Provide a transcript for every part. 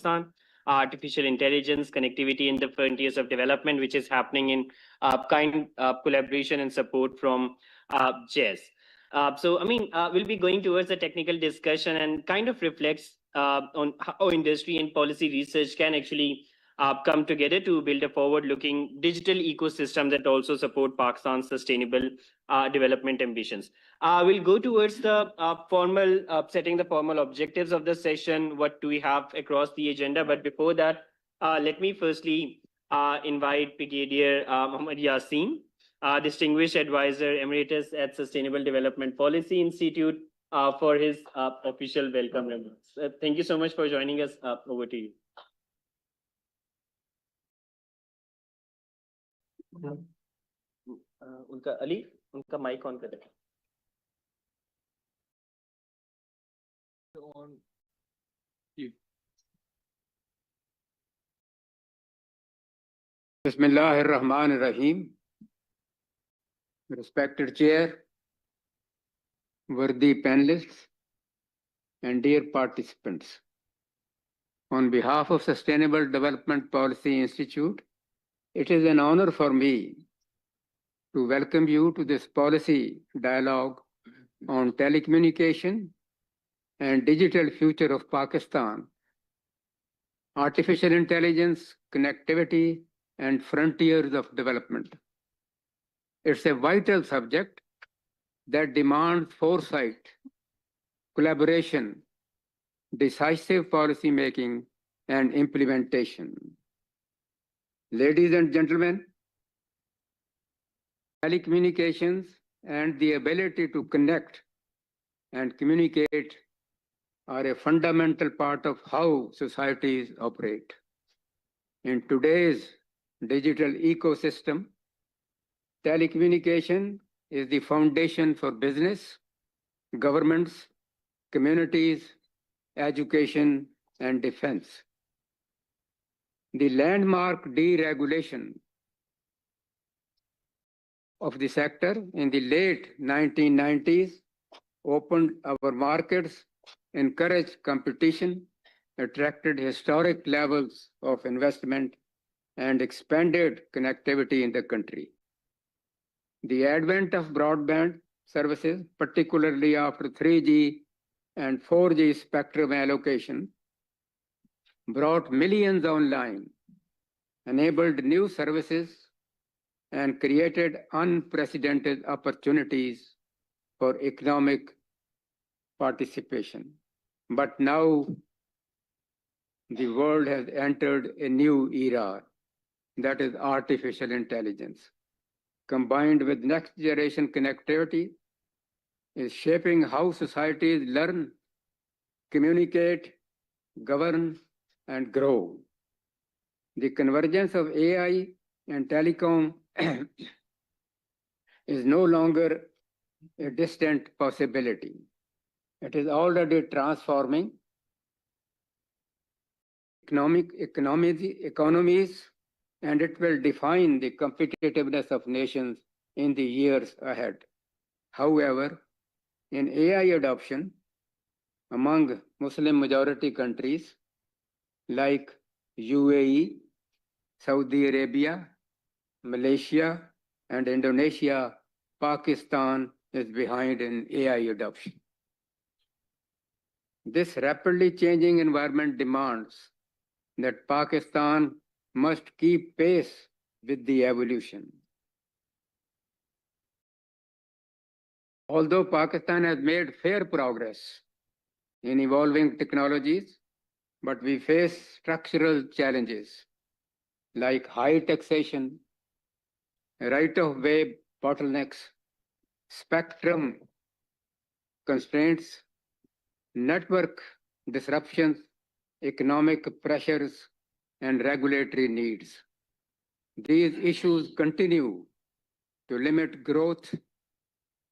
Pakistan, artificial intelligence, connectivity in the frontiers of development, which is happening in kind collaboration and support from JES. We'll be going towards a technical discussion and kind of reflects on how industry and policy research can actually come together to build a forward-looking digital ecosystem that also support Pakistan's sustainable development ambitions. We'll go towards the formal setting the formal objectives of the session. What do we have across the agenda? But before that, let me firstly invite Brigadier Muhammad Yasin, Distinguished Advisor Emeritus at Sustainable Development Policy Institute, for his official welcome remarks. Thank you so much for joining us. Over to you. उनका अली उनका mic on करें. Bismillahirrahmanirrahim. Respected Chair, worthy panelists, and dear participants. On behalf of Sustainable Development Policy Institute, it is an honor for me to welcome you to this policy dialogue on telecommunication and digital future of Pakistan, artificial intelligence, connectivity, and frontiers of development. It's a vital subject that demands foresight, collaboration, decisive policy making, and implementation. Ladies and gentlemen, telecommunications and the ability to connect and communicate are a fundamental part of how societies operate. In today's digital ecosystem, telecommunication is the foundation for business, governments, communities, education, and defense. The landmark deregulation of the sector in the late 1990s opened our markets, encouraged competition, attracted historic levels of investment, and expanded connectivity in the country. The advent of broadband services, particularly after 3G and 4G spectrum allocation, brought millions online, enabled new services, and created unprecedented opportunities for economic participation. But now the world has entered a new era, that is artificial intelligence, combined with next generation connectivity, is shaping how societies learn, communicate, govern, and grow. The convergence of AI and telecom is no longer a distant possibility. It is already transforming economies, and it will define the competitiveness of nations in the years ahead. However, in AI adoption among Muslim majority countries like UAE, Saudi Arabia, Malaysia, and Indonesia, Pakistan is behind in AI adoption. This rapidly changing environment demands that Pakistan must keep pace with the evolution. Although Pakistan has made fair progress in evolving technologies, but we face structural challenges like high taxation, right-of-way bottlenecks, spectrum constraints, network disruptions, economic pressures, and regulatory needs. These issues continue to limit growth,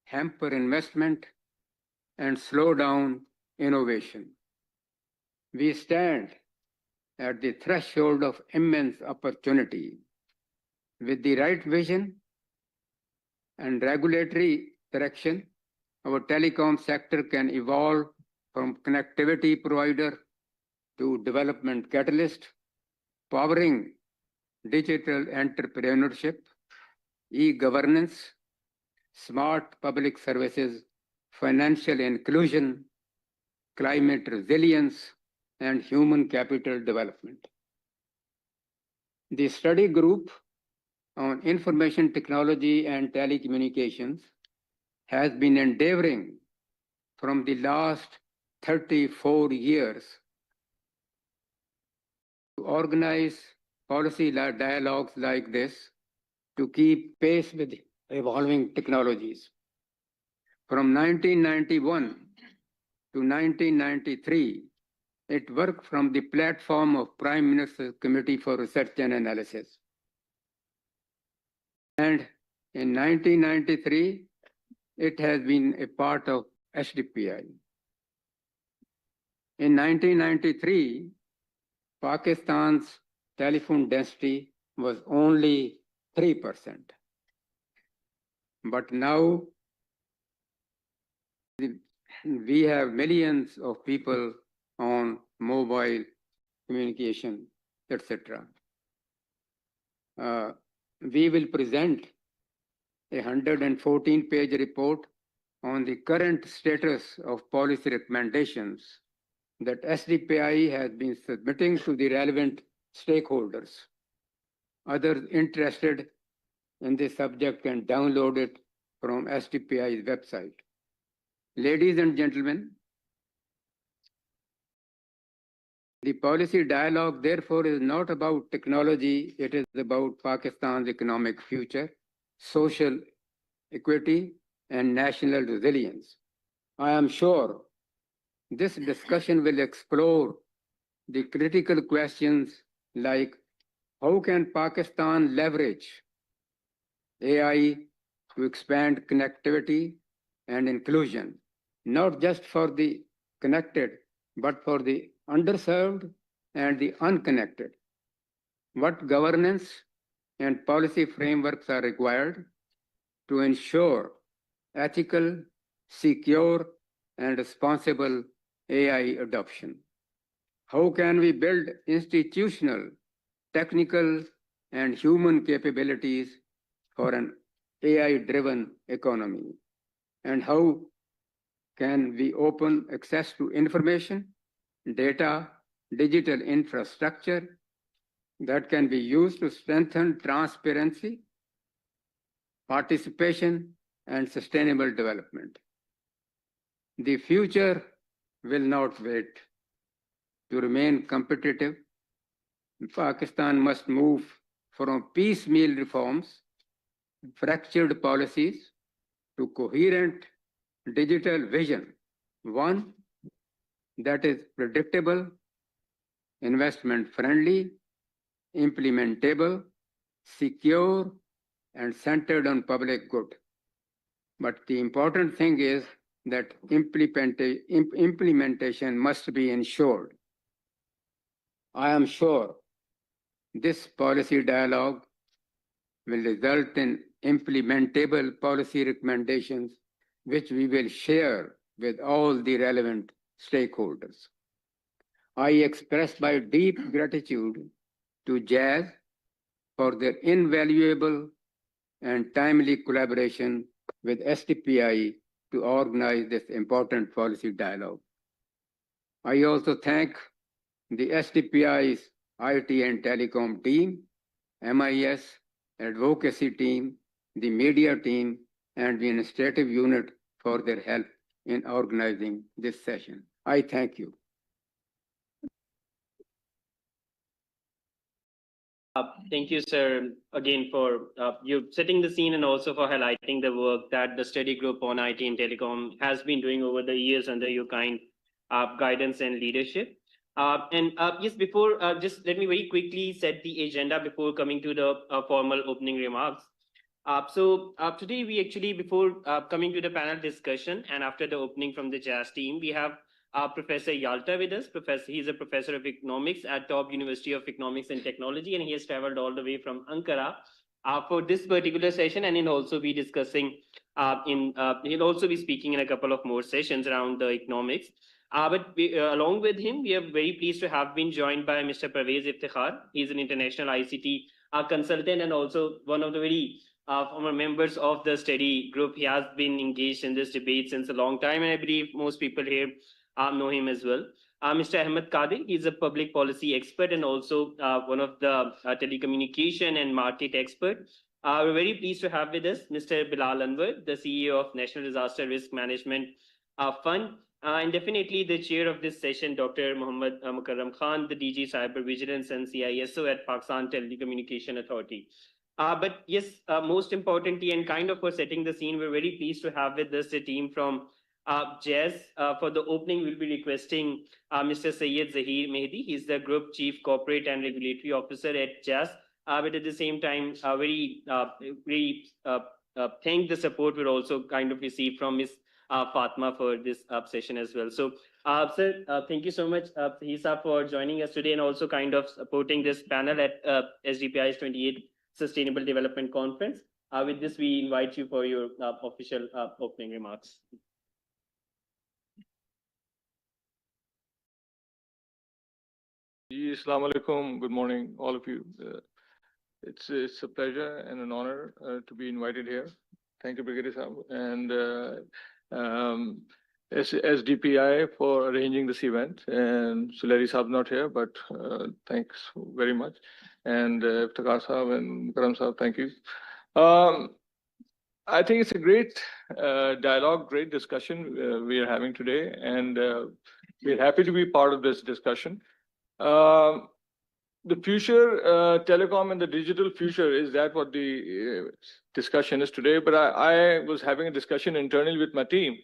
hamper investment, and slow down innovation. We stand at the threshold of immense opportunity. With the right vision and regulatory direction, our telecom sector can evolve from connectivity provider to development catalyst, powering digital entrepreneurship, e-governance, smart public services, financial inclusion, climate resilience, and human capital development. The study group on information technology and telecommunications has been endeavoring from the last 34 years to organize policy dialogues like this to keep pace with evolving technologies. From 1991 to 1993, it worked from the platform of Prime Minister's Committee for Research and Analysis. And in 1993, it has been a part of HDPI. In 1993, Pakistan's telephone density was only 3%. But now we have millions of people on mobile communication, etc. We will present a 114-page report on the current status of policy recommendations that SDPI has been submitting to the relevant stakeholders. Others interested in this subject can download it from SDPI's website. Ladies and gentlemen, the policy dialogue, therefore, is not about technology, it is about Pakistan's economic future, social equity, and national resilience. I am sure this discussion will explore the critical questions like how can Pakistan leverage AI to expand connectivity and inclusion, not just for the connected, but for the underserved and the unconnected. What governance and policy frameworks are required to ensure ethical, secure, and responsible AI adoption? How can we build institutional, technical, and human capabilities for an AI-driven economy? And how can we open access to information, data, digital infrastructure that can be used to strengthen transparency, participation, and sustainable development? The future will not wait. To remain competitive, Pakistan must move from piecemeal reforms, fractured policies, to coherent digital vision, one that is predictable, investment-friendly, implementable, secure, and centered on public good. But the important thing is that implementation must be ensured. I am sure this policy dialogue will result in implementable policy recommendations which we will share with all the relevant stakeholders. I express my deep gratitude to JAS for their invaluable and timely collaboration with SDPI to organize this important policy dialogue. I also thank the SDPI's IT and Telecom team, MIS, advocacy team, the media team, and the administrative unit for their help in organizing this session. I thank you. Thank you, sir, again for you setting the scene and also for highlighting the work that the study group on IT and Telecom has been doing over the years under your kind guidance and leadership. Yes, before, just let me very quickly set the agenda before coming to the formal opening remarks. Today we actually, before coming to the panel discussion and after the opening from the JAS team, we have Professor Yalta with us. He's a professor of economics at Top University of Economics and Technology, and he has traveled all the way from Ankara for this particular session, and he'll also be discussing, he'll also be speaking in a couple of more sessions around the economics. But along with him, we are very pleased to have been joined by Mr. Parvez Iftikhar. He's an international ICT consultant and also one of the very former members of the study group. He has been engaged in this debate since a long time, and I believe most people here know him as well. Mr. Ahmed Kadir, he's a public policy expert and also one of the telecommunication and market expert. We're very pleased to have with us Mr. Bilal Anwar, the CEO of National Disaster Risk Management Fund. And definitely the chair of this session, Dr. Muhammad Mukarram Khan, the DG Cyber Vigilance and CISO at Pakistan Telecommunication Authority. But yes, most importantly, and kind of for setting the scene, we're very pleased to have with us a team from Jazz. For the opening, we'll be requesting Mr. Syed Zahir Mehdi. He's the Group Chief Corporate and Regulatory Officer at Jazz. But at the same time, very thank the support we're also kind of received from Ms. Fatma for this session as well. So, sir, thank you so much, Hisa, for joining us today and also kind of supporting this panel at SDPI's 28th Sustainable Development Conference. With this, we invite you for your official opening remarks. Assalamu alaikum. Good morning, all of you. It's a pleasure and an honor to be invited here. Thank you, Brigadier Saab, and SDPI for arranging this event. And Suleri Saab not here, but thanks very much. And Iftikhar Saab and Karam Saab, thank you. I think it's a great dialogue, great discussion we are having today, and we're happy to be part of this discussion. The future, telecom and the digital future, is that what the discussion is today? But I was having a discussion internally with my team,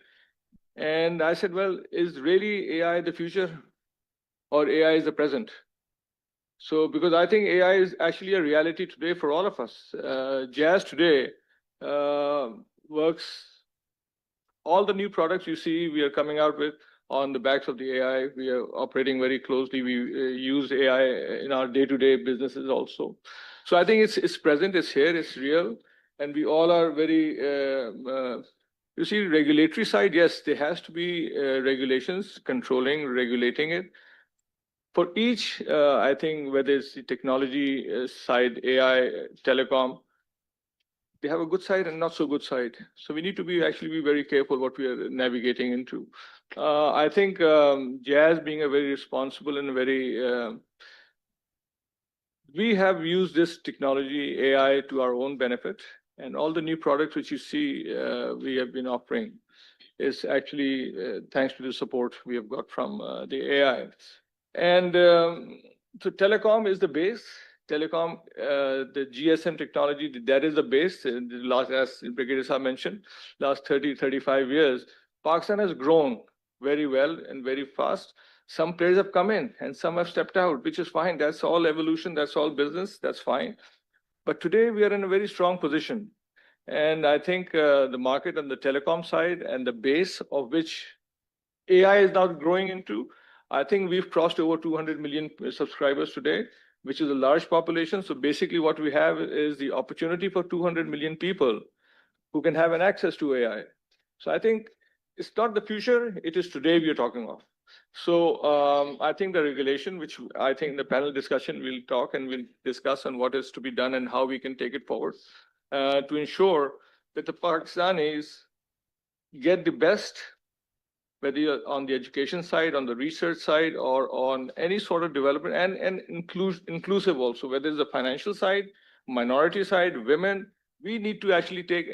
and I said, well, is really AI the future or AI is the present? So, because I think AI is actually a reality today for all of us. Jazz today works, all the new products you see we are coming out with on the backs of the AI. We are operating very closely. We use AI in our day-to-day businesses also. So I think it's present, it's here, it's real, and we all are very, you see, regulatory side, yes, there has to be regulations controlling, regulating it. For each, I think, whether it's the technology side, AI, telecom, they have a good side and not so good side. So we need to be very careful what we are navigating into. I think Jazz being a very responsible and very, we have used this technology, AI, to our own benefit. And all the new products which you see we have been offering is actually thanks to the support we have got from the AI. And so telecom is the base. Telecom, the GSM technology, that is the base. The last, as Brigadier Saab mentioned, last 30, 35 years, Pakistan has grown very well and very fast. Some players have come in and some have stepped out, which is fine. That's all evolution, that's all business, that's fine. But today we are in a very strong position. And I think the market on the telecom side and the base of which AI is now growing into, I think we've crossed over 200 million subscribers today, which is a large population. So basically what we have is the opportunity for 200 million people who can have an access to AI. So I think it's not the future, it is today we are talking of. So I think the regulation, which I think the panel discussion will talk and we'll discuss on what is to be done and how we can take it forward to ensure that the Pakistanis get the best, whether you're on the education side, on the research side, or on any sort of development, and inclusive also, whether it's the financial side, minority side, women, we need to actually take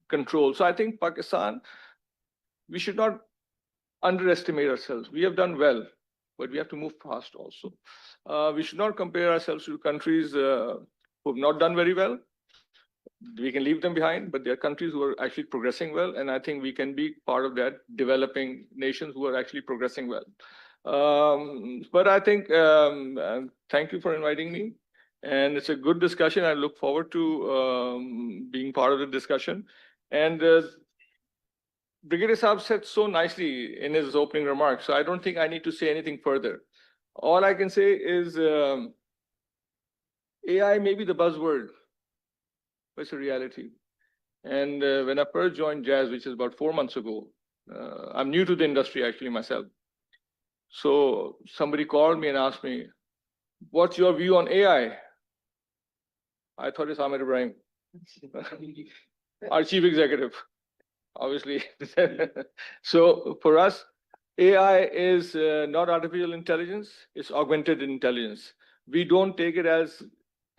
control. So I think Pakistan, we should not underestimate ourselves. We have done well, but we have to move fast also. We should not compare ourselves to countries who have not done very well. We can leave them behind, but there are countries who are actually progressing well, and I think we can be part of that, developing nations who are actually progressing well. But I think, thank you for inviting me, and it's a good discussion. I look forward to being part of the discussion. And Brigadier Saab said so nicely in his opening remarks, so I don't think I need to say anything further. All I can say is AI may be the buzzword, but it's a reality. And when I first joined Jazz, which is about 4 months ago, I'm new to the industry actually myself. So somebody called me and asked me, what's your view on AI? I thought it's Ahmed Ibrahim, our chief executive, obviously. So for us, AI is not artificial intelligence, it's augmented intelligence. We don't take it as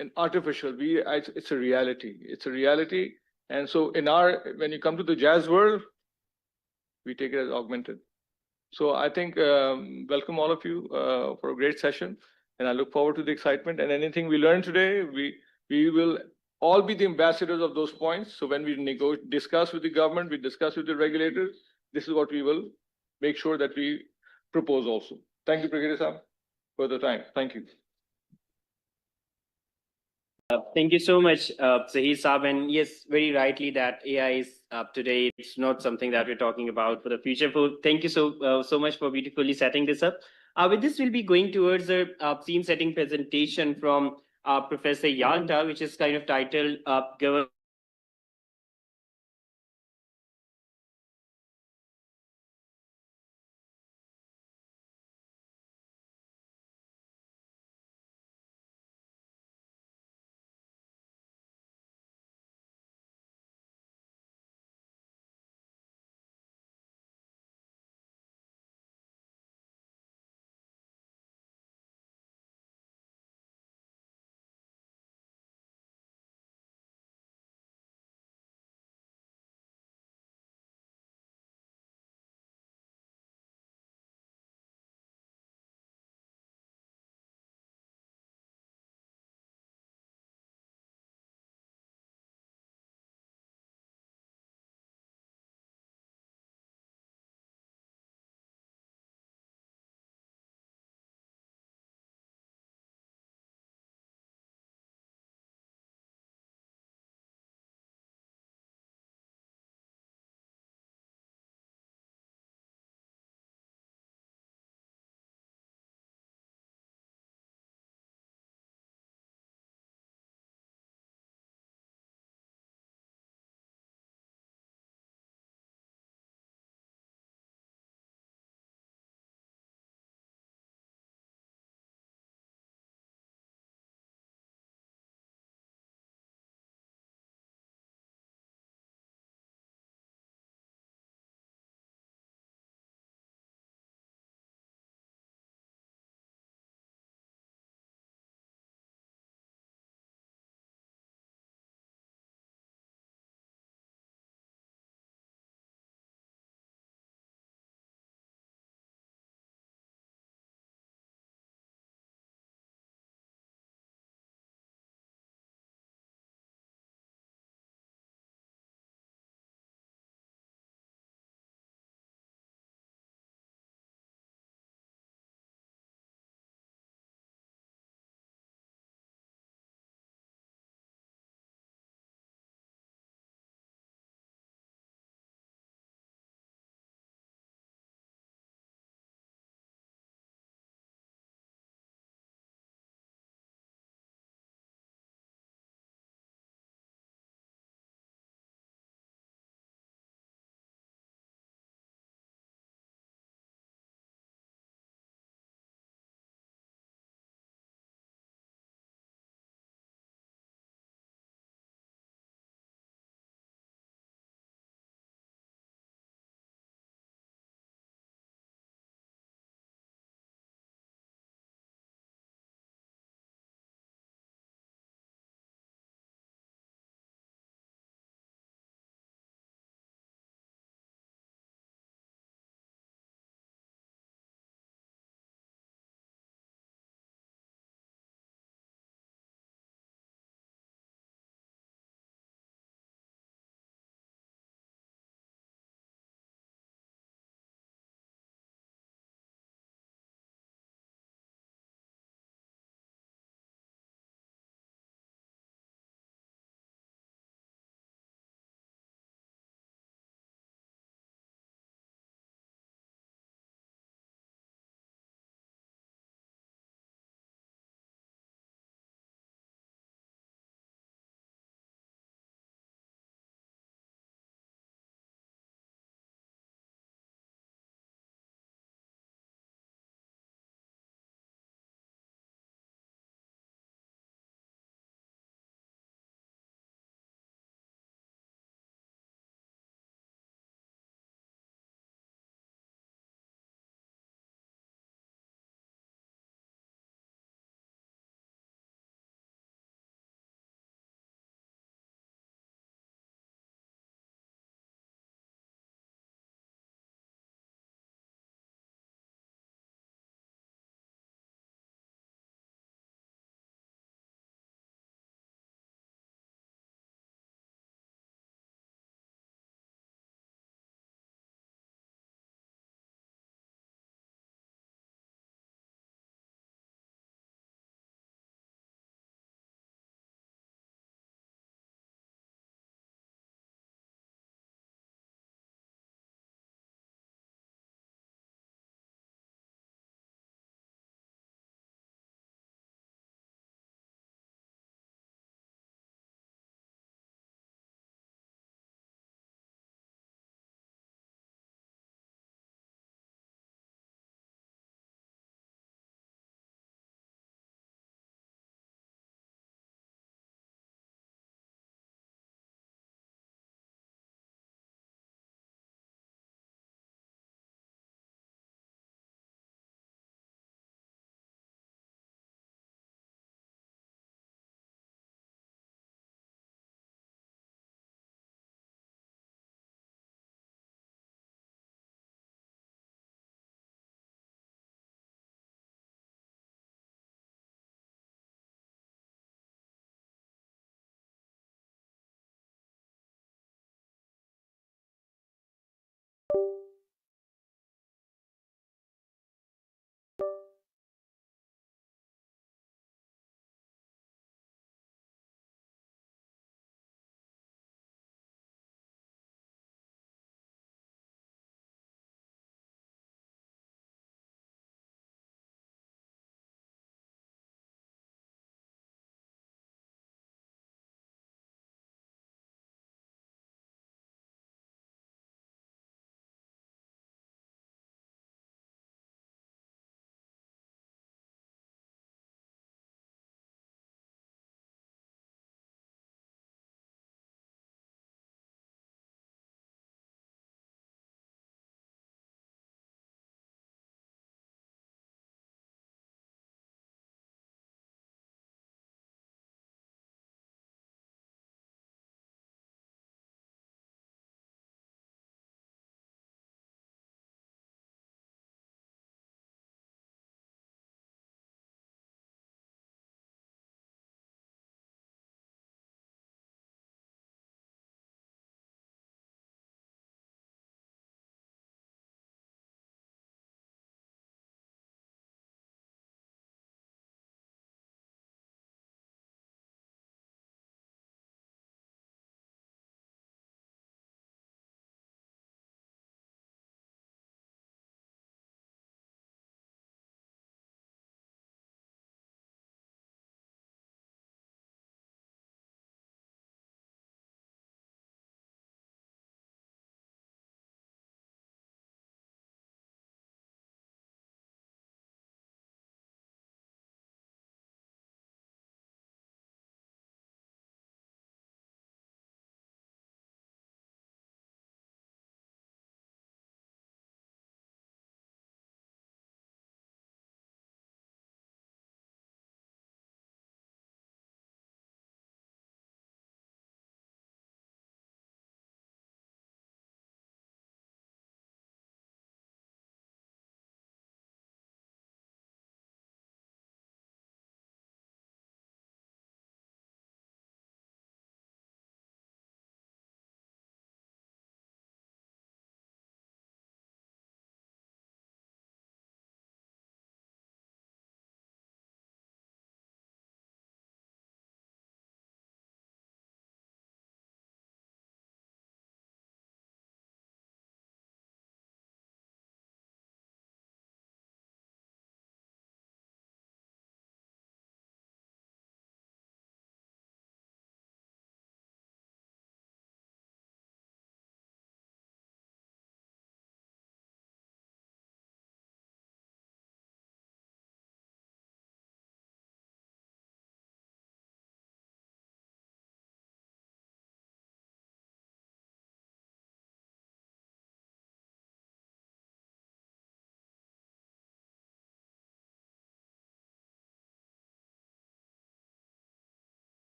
an artificial, it's a reality. It's a reality. And so when you come to the jazz world, we take it as augmented. So I think welcome all of you for a great session, and I look forward to the excitement. And anything we learned today, we will all be the ambassadors of those points. So when we discuss with the government, we discuss with the regulators, this is what we will make sure that we propose also. Thank you, Brigadier Sam, for the time. Thank you. Thank you so much, Zahir Saab. And yes, very rightly that AI is today, it's not something that we're talking about for the future. Thank you so much for beautifully setting this up. With this, we'll be going towards a scene setting presentation from Professor Yanta, which is kind of titled Government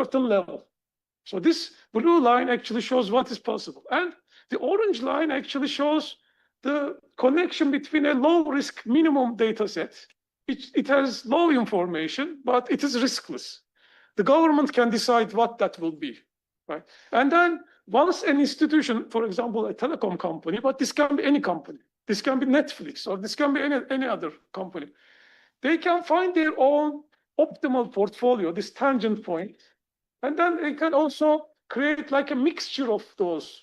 certain level. So this blue line actually shows what is possible. And the orange line actually shows the connection between a low risk minimum data set. It has low information, but it is riskless. The government can decide what that will be, right? And then once an institution, for example, a telecom company, but this can be any company, this can be Netflix, or this can be any other company, they can find their own optimal portfolio, this tangent point, and then they can also create like a mixture of those,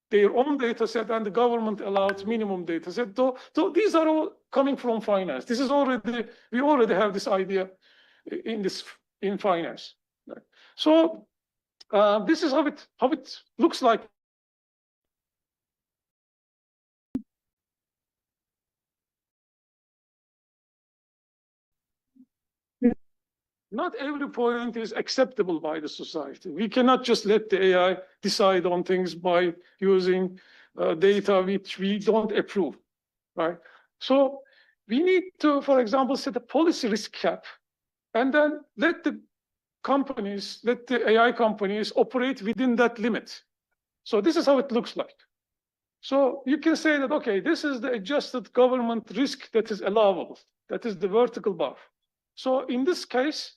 their own data set and the government allowed minimum data set. So these are all coming from finance. This is already, we already have this idea in finance. So this is how it looks like. Not every point is acceptable by the society. We cannot just let the AI decide on things by using data which we don't approve, right? So we need to, for example, set a policy risk cap and then let the companies, let the AI companies operate within that limit. So this is how it looks like. So you can say that, okay, this is the adjusted government risk that is allowable. That is the vertical bar. So in this case,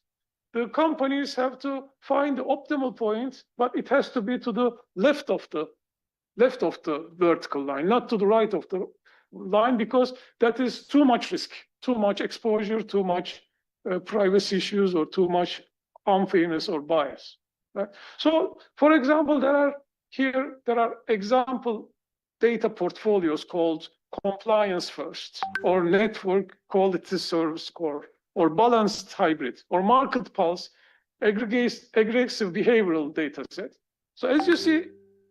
the companies have to find the optimal point, but it has to be to the left of the vertical line, not to the right of the line, because that is too much risk, too much exposure, too much privacy issues, or too much unfairness or bias. Right? So, for example, there are example data portfolios called compliance first, or network quality service score, or balanced hybrid, or market pulse, aggressive behavioral data set. So as you see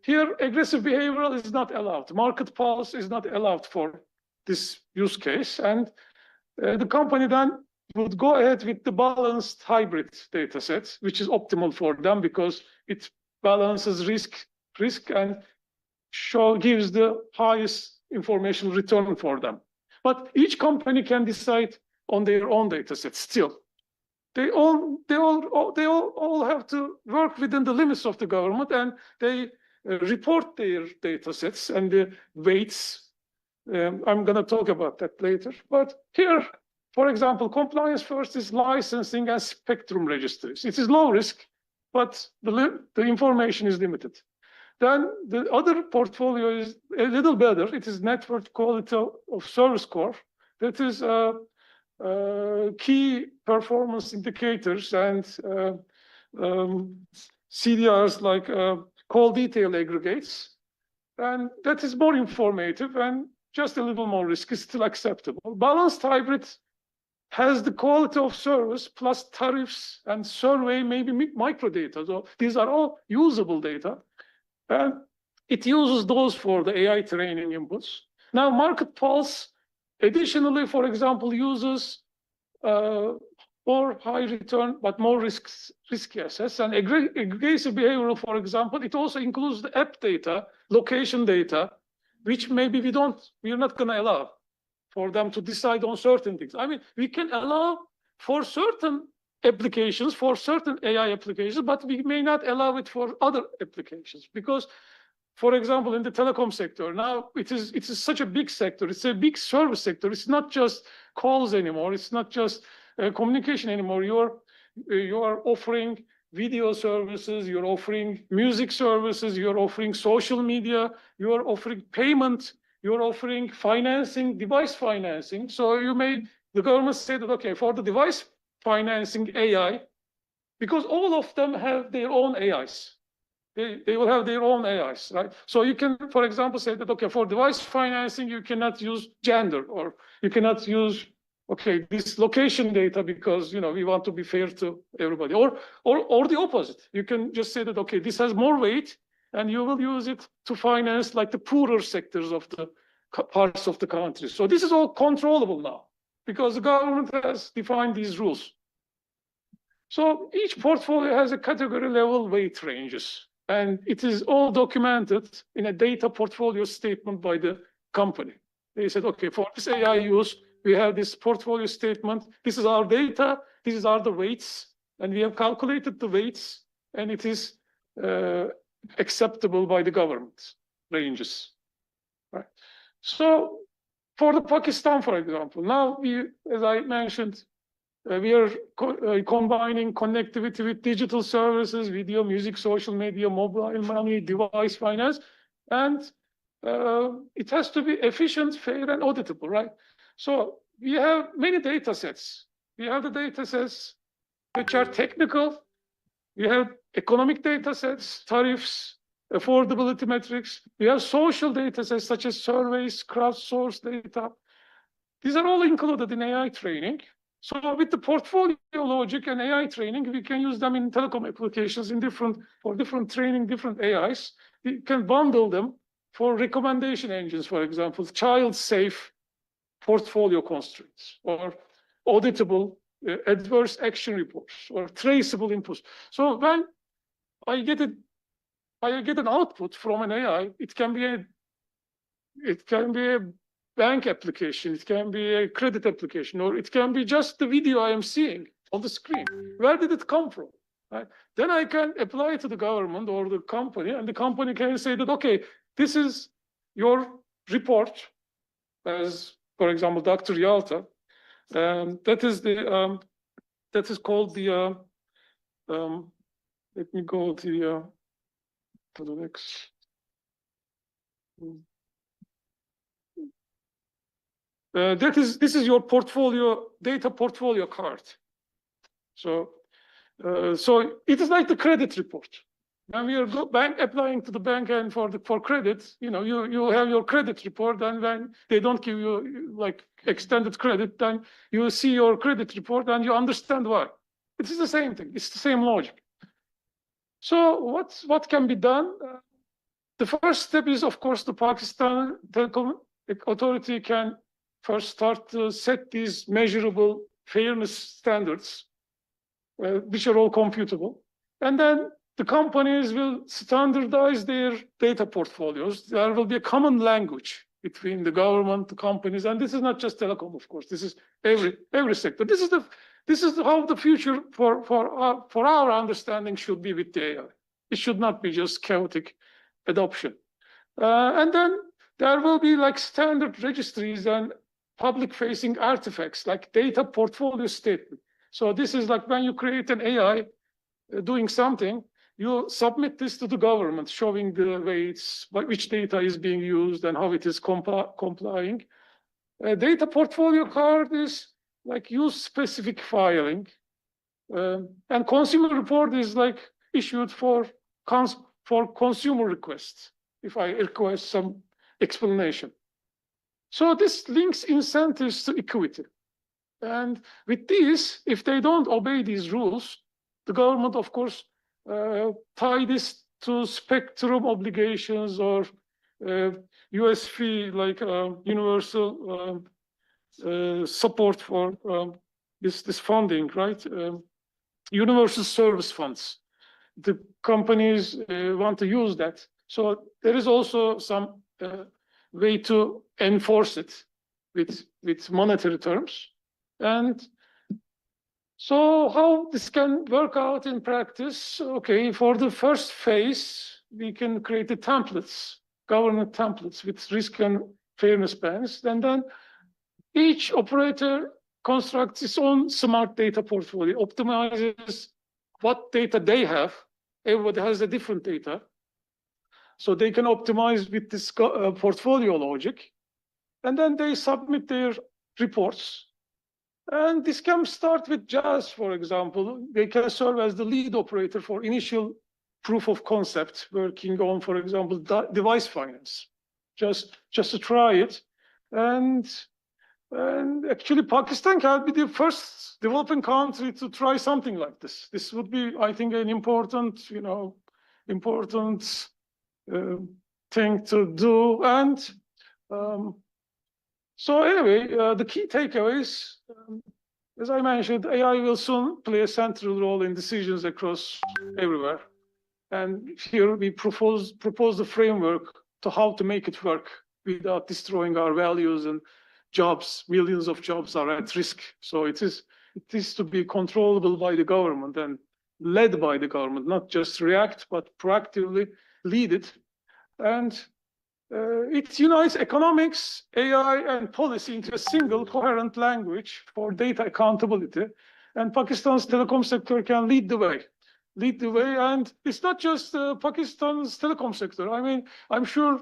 here, aggressive behavioral is not allowed. Market pulse is not allowed for this use case. And the company then would go ahead with the balanced hybrid data set, which is optimal for them because it balances risk and gives the highest information return for them. But each company can decide on their own data set still. They all have to work within the limits of the government, and they report their data sets and the weights. I'm going to talk about that later. But here, for example, compliance first is licensing and spectrum registries. It is low risk, but the information is limited. Then the other portfolio is a little better. It is network quality of service score. That is key performance indicators and CDRs like call detail aggregates. And that is more informative and just a little more risk is still acceptable. Balanced hybrid has the quality of service plus tariffs and survey, maybe microdata. So these are all usable data. And it uses those for the AI training inputs. Now, market pulse, additionally, for example, uses more high return, but more risky assets. And aggressive behavioral, for example, it also includes the app data, location data, which maybe we're not going to allow for them to decide on certain things. I mean, we can allow for certain applications, for certain AI applications, but we may not allow it for other applications because, for example, in the telecom sector, now it is such a big sector. It's a big service sector. It's not just calls anymore. It's not just communication anymore. You are offering video services. You're offering music services. You're offering social media. You are offering payment. You're offering financing, device financing. So the government said that, okay, for the device financing AI, because all of them have their own AIs. They will have their own AIs, right? So you can, for example, say that, okay, for device financing, you cannot use gender, or you cannot use, okay, this location data because, we want to be fair to everybody, or the opposite. You can just say that, okay, this has more weight, and you will use it to finance like the poorer sectors of the parts of the country. So this is all controllable now because the government has defined these rules. So each portfolio has a category level weight ranges, and it is all documented in a data portfolio statement by the company. They said, okay, for this AI use, we have this portfolio statement. This is our data. These are the weights. and we have calculated the weights, and it is acceptable by the government ranges. Right. So for the Pakistan, for example, now we, as I mentioned, we are combining connectivity with digital services, video, music, social media, mobile money, device finance, and it has to be efficient, fair, and auditable, right? So we have many data sets. We have the data sets which are technical. We have economic data sets, tariffs, affordability metrics. We have social data sets such as surveys, crowdsourced data. These are all included in AI training. So with the portfolio logic and AI training, we can use them in telecom applications for different training, different AIs. We can bundle them for recommendation engines, for example, child-safe portfolio constraints or auditable adverse action reports or traceable inputs. So when I get an output from an AI, it can be a bank application, it can be a credit application, or it can be just the video I am seeing on the screen. Where did it come from? Right? Then I can apply it to the government or the company, and the company can say that, okay, this is your report, as for example, Dr. Yalta. That is called the. Let me go to the next. This is your data portfolio card. So it is like the credit report. When we are applying to the bank and for credit, you have your credit report, and when they don't give you like extended credit, then you see your credit report and you understand why. It is the same thing. It's the same logic. So what can be done? The first step is, of course, the Pakistan Telecom Authority can first start to set these measurable fairness standards, which are all computable, and then the companies will standardize their data portfolios. There will be a common language between the government, the companies, and this is not just telecom, of course. This is every sector. This is how the future for our understanding should be with the AI. It should not be just chaotic adoption. And then there will be like standard registries and public-facing artifacts like data portfolio statement. So this is like when you create an AI doing something, you submit this to the government, showing the weights, which data is being used and how it is complying. A data portfolio card is like use-specific filing. And consumer report is like issued for consumer requests, if I request some explanation. So this links incentives to equity. And with these, if they don't obey these rules, the government, of course, tie this to spectrum obligations or USF, like universal support for this funding, right? Universal service funds. The companies want to use that. So there is also some way to enforce it with monetary terms. And so how this can work out in practice? Okay, for the first phase, we can create the templates, government templates with risk and fairness bands. And then each operator constructs its own smart data portfolio, optimizes what data they have. Everybody has a different data. So they can optimize with this portfolio logic. And then they submit their reports. And this can start with JAS, for example. They can serve as the lead operator for initial proof of concept, working on, for example, device finance, just to try it. And actually, Pakistan can be the first developing country to try something like this. This would be, I think, an important, thing to do. And so anyway, the key takeaways, as I mentioned, AI will soon play a central role in decisions across everywhere. And here we propose the framework to how to make it work without destroying our values and jobs. Millions of jobs are at risk. So it is It is to be controllable by the government and led by the government, not just react, but proactively lead it. And it unites economics, AI, and policy into a single coherent language for data accountability. And Pakistan's telecom sector can lead the way. And it's not just Pakistan's telecom sector. I mean, I'm sure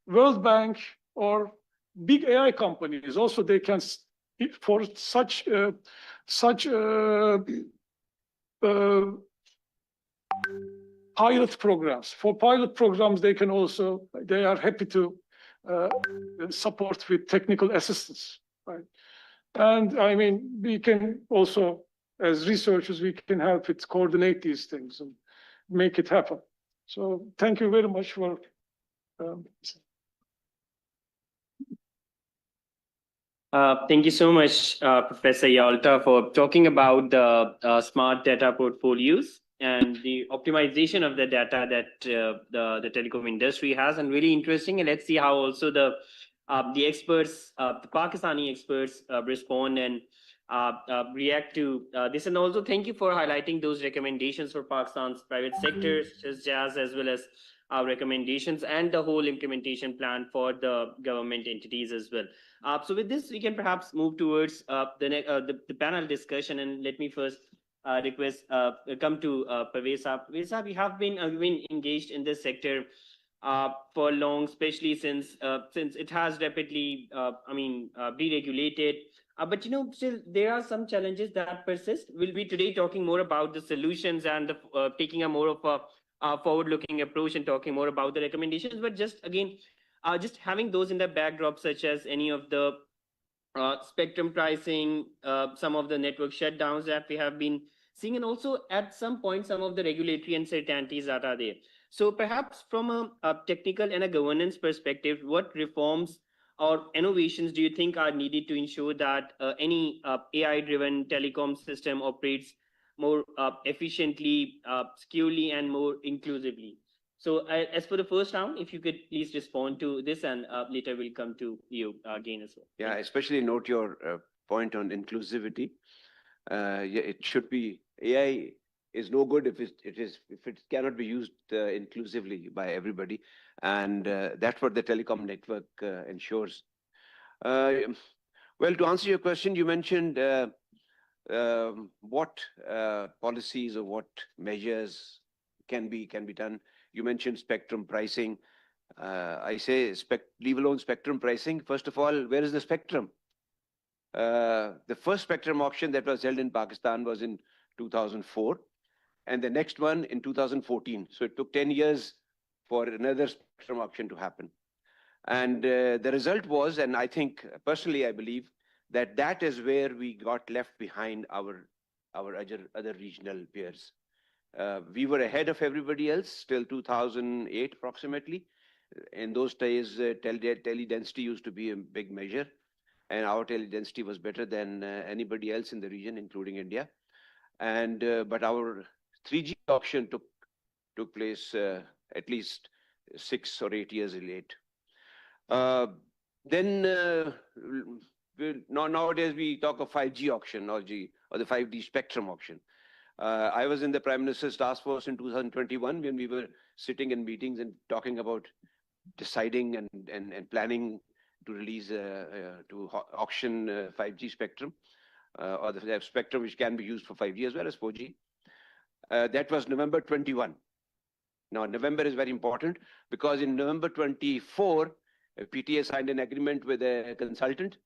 World Bank or big AI companies also, they can, for such pilot programs. For pilot programs, they are happy to support with technical assistance, right? And I mean, we can also, as researchers, we can help it coordinate these things and make it happen. So thank you very much for Thank you so much, Professor Yalta, for talking about the smart data portfolios and the optimization of the data that the telecom industry has, and really interesting. And let's see how also the experts, the Pakistani experts, respond and react to this. And also, thank you for highlighting those recommendations for Pakistan's private sector, such as JAS, as well as our recommendations and the whole implementation plan for the government entities as well. So with this, we can perhaps move towards the panel discussion. And let me first request come to Pervez Saab. Pervez Saab, we have been engaged in this sector for long, especially since it has rapidly, deregulated. But still there are some challenges that persist. We'll be today talking more about the solutions and taking a more of a forward-looking approach and talking more about the recommendations. But just again, just having those in the backdrop, such as any of the spectrum pricing, some of the network shutdowns that we have been seeing, and also at some point some of the regulatory uncertainties that are there. So perhaps from a technical and a governance perspective, what reforms or innovations do you think are needed to ensure that any AI-driven telecom system operates more efficiently, securely, and more inclusively? So as for the first round, if you could please respond to this, and later we'll come to you again as well. Yeah, especially note your point on inclusivity. Yeah, it should be, AI is no good if it cannot be used inclusively by everybody, and that's what the telecom network ensures. Well, to answer your question, you mentioned what policies or what measures can be done. You mentioned spectrum pricing. I say leave alone spectrum pricing. First of all, where is the spectrum? The first spectrum auction that was held in Pakistan was in 2004, and the next one in 2014. So it took 10 years for another spectrum auction to happen. And the result was, and I think personally I believe that is where we got left behind our other regional peers. We were ahead of everybody else till 2008 approximately. In those days, tele density used to be a big measure, and our tele density was better than anybody else in the region, including India. And but our 3G auction took place at least 6 or 8 years late. Nowadays we talk of 5G auction or the 5G spectrum auction. I was in the Prime Minister's task force in 2021 when we were sitting in meetings and talking about deciding and planning to release to auction 5G spectrum or the spectrum which can be used for 5G as well as 4G. That was November 21. Now, November is very important because in November 24, PTA signed an agreement with a consultant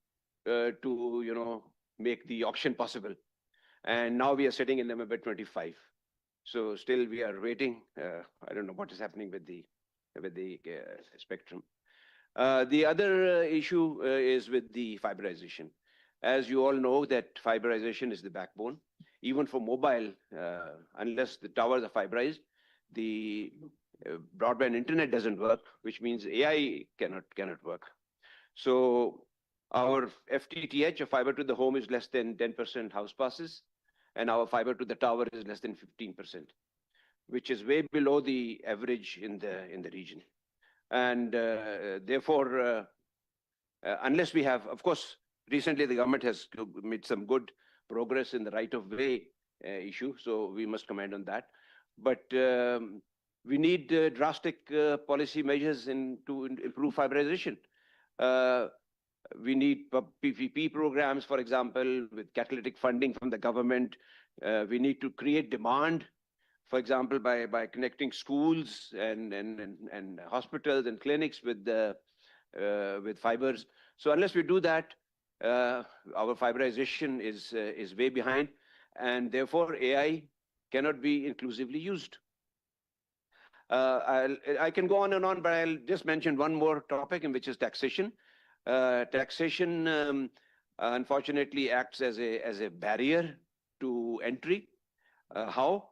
to make the auction possible. And now we are sitting in November 25. So still we are waiting. I don't know what is happening with the spectrum. The other issue is with the fiberization. As you all know, that fiberization is the backbone. Even for mobile, unless the towers are fiberized, the broadband internet doesn't work, which means AI cannot work. So our FTTH, or fiber to the home, is less than 10% house passes, and our fiber to the tower is less than 15%, which is way below the average in the region. And therefore, unless we have, of course, recently the government has made some good progress in the right of way issue. So we must comment on that. But we need drastic policy measures to improve fiberization. We need PPP programs, for example, with catalytic funding from the government. We need to create demand, for example, by connecting schools and hospitals and clinics with fibers. So unless we do that, our fiberization is way behind, and therefore AI cannot be inclusively used. I can go on and on, but I'll just mention one more topic, in which is taxation. Taxation, unfortunately, acts as a barrier to entry. How?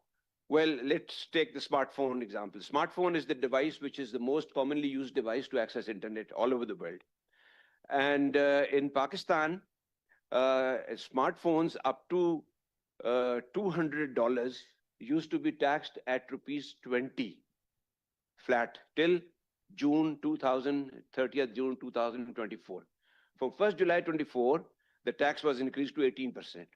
Well, let's take the smartphone example. Smartphone is the device which is the most commonly used device to access internet all over the world. And in Pakistan, smartphones up to $200 used to be taxed at ₹20 flat till June 30th June 2024. From 1st July 24, the tax was increased to 18%.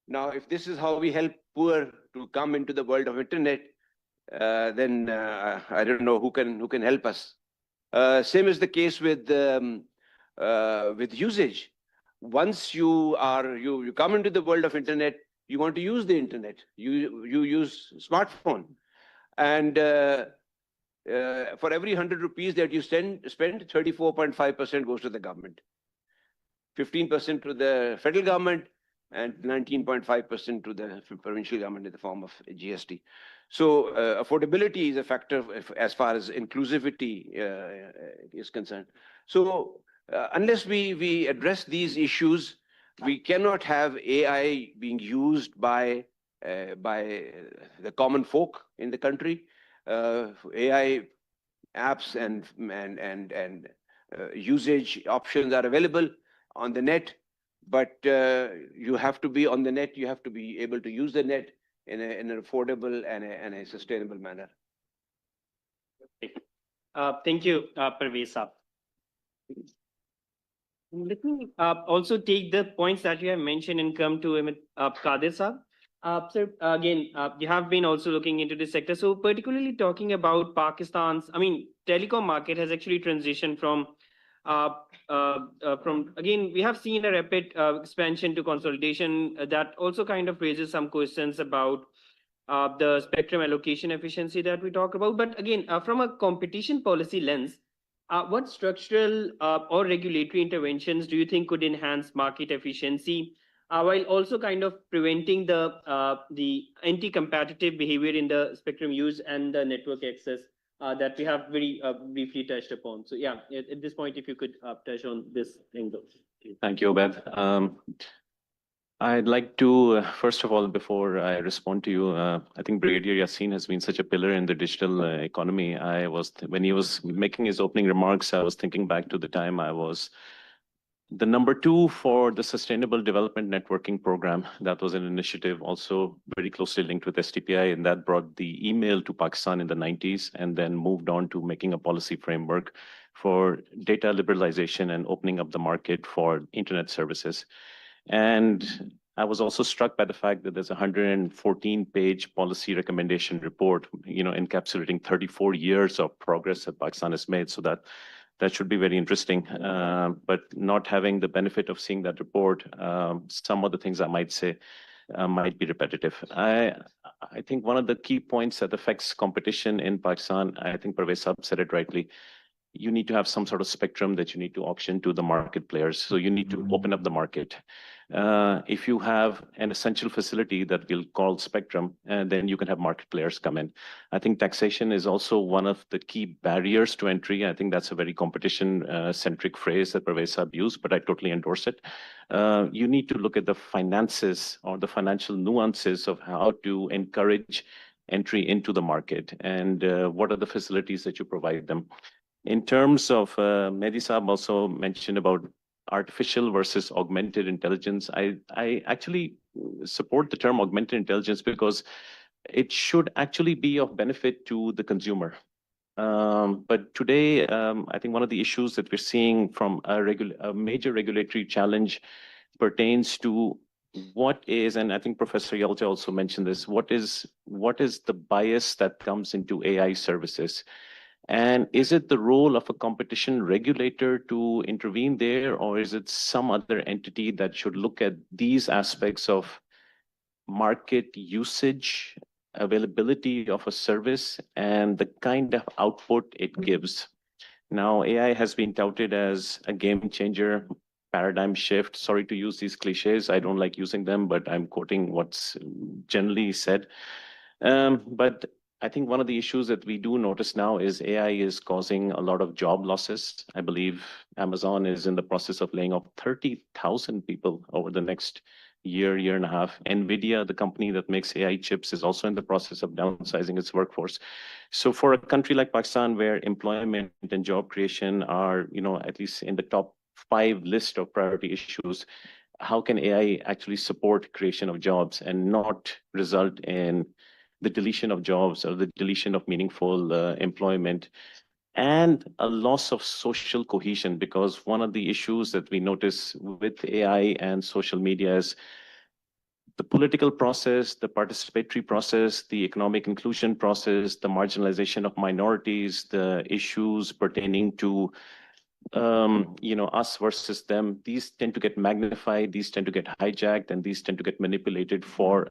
Now, if this is how we help poor to come into the world of internet, then I don't know who can help us. Same is the case with usage. Once you come into the world of internet, you want to use the internet. You use smartphone, and for every 100 rupees that you spend, 34.5% goes to the government, 15% to the federal government, and 19.5% to the provincial government in the form of GST. So affordability is a factor as far as inclusivity is concerned. So unless we address these issues, we cannot have AI being used by the common folk in the country. AI apps and usage options are available on the net, but you have to be on the net. You have to be able to use the net in an affordable and a sustainable manner. Thank you, Parvez Saab. Let me also take the points that you have mentioned and come to Qadir Saab. So again, you have been also looking into this sector. So particularly talking about Pakistan's, telecom market has actually transitioned from again, we have seen a rapid expansion to consolidation that also kind of raises some questions about the spectrum allocation efficiency that we talk about. But again, from a competition policy lens, what structural or regulatory interventions do you think could enhance market efficiency, while also kind of preventing the anti-competitive behavior in the spectrum use and the network access that we have very briefly touched upon? So yeah, at this point, if you could touch on this angle. Thank you, Obed. I'd like to, first of all, before I respond to you, I think Brigadier Yassin has been such a pillar in the digital economy. When he was making his opening remarks, I was thinking back to the time I was the number 2 for the Sustainable Development Networking Program. That was an initiative also very closely linked with STPI, and that brought the email to Pakistan in the 90s and then moved on to making a policy framework for data liberalization and opening up the market for internet services. And I was also struck by the fact that there's a 114-page policy recommendation report, encapsulating 34 years of progress that Pakistan has made. So that should be very interesting. But not having the benefit of seeing that report, some of the things I might say might be repetitive. I think one of the key points that affects competition in Pakistan, I think Parvez Saab said it rightly, you need to have some sort of spectrum that you need to auction to the market players. So you need to open up the market. If you have an essential facility that we'll call spectrum, then you can have market players come in. I think taxation is also one of the key barriers to entry. I think that's a very competition-centric phrase that Parvez Saab used, but I totally endorse it. You need to look at the finances or the financial nuances of how to encourage entry into the market and what are the facilities that you provide them. In terms of, Mehdi Saab also mentioned about artificial versus augmented intelligence. I actually support the term augmented intelligence because it should actually be of benefit to the consumer. But today, I think one of the issues that we're seeing from a major regulatory challenge pertains to what is, and I think Professor Yalta also mentioned this, what is the bias that comes into AI services? And is it the role of a competition regulator to intervene there, or is it some other entity that should look at these aspects of market usage, availability of a service, and the kind of output it gives? Now, AI has been touted as a game changer, paradigm shift. Sorry to use these cliches. I don't like using them, but I'm quoting what's generally said. But I think one of the issues that we do notice now is AI is causing a lot of job losses. I believe Amazon is in the process of laying off 30,000 people over the next year and a half. NVIDIA, the company that makes AI chips, is also in the process of downsizing its workforce. So for a country like Pakistan, where employment and job creation are, at least in the top 5 list of priority issues, how can AI actually support creation of jobs and not result in the deletion of jobs or the deletion of meaningful employment and a loss of social cohesion? Because one of the issues that we notice with AI and social media is the political process, the participatory process, the economic inclusion process, the marginalization of minorities, the issues pertaining to us versus them. These tend to get magnified, these tend to get hijacked, and these tend to get manipulated for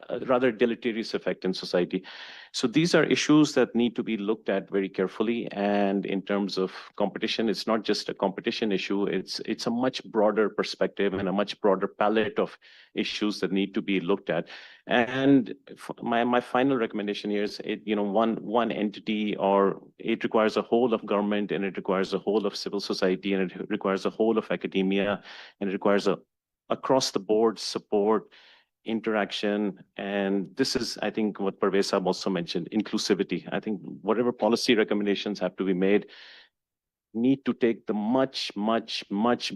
a rather deleterious effect in society. So these are issues that need to be looked at very carefully. And in terms of competition, it's not just a competition issue, it's a much broader perspective and a much broader palette of issues that need to be looked at. And my final recommendation here is, one entity, or it requires a whole of government, and it requires a whole of civil society, and it requires a whole of academia, and it requires a across the board support, interaction. And this is, I think, what Parvez Saab also mentioned, inclusivity. I think whatever policy recommendations have to be made need to take the much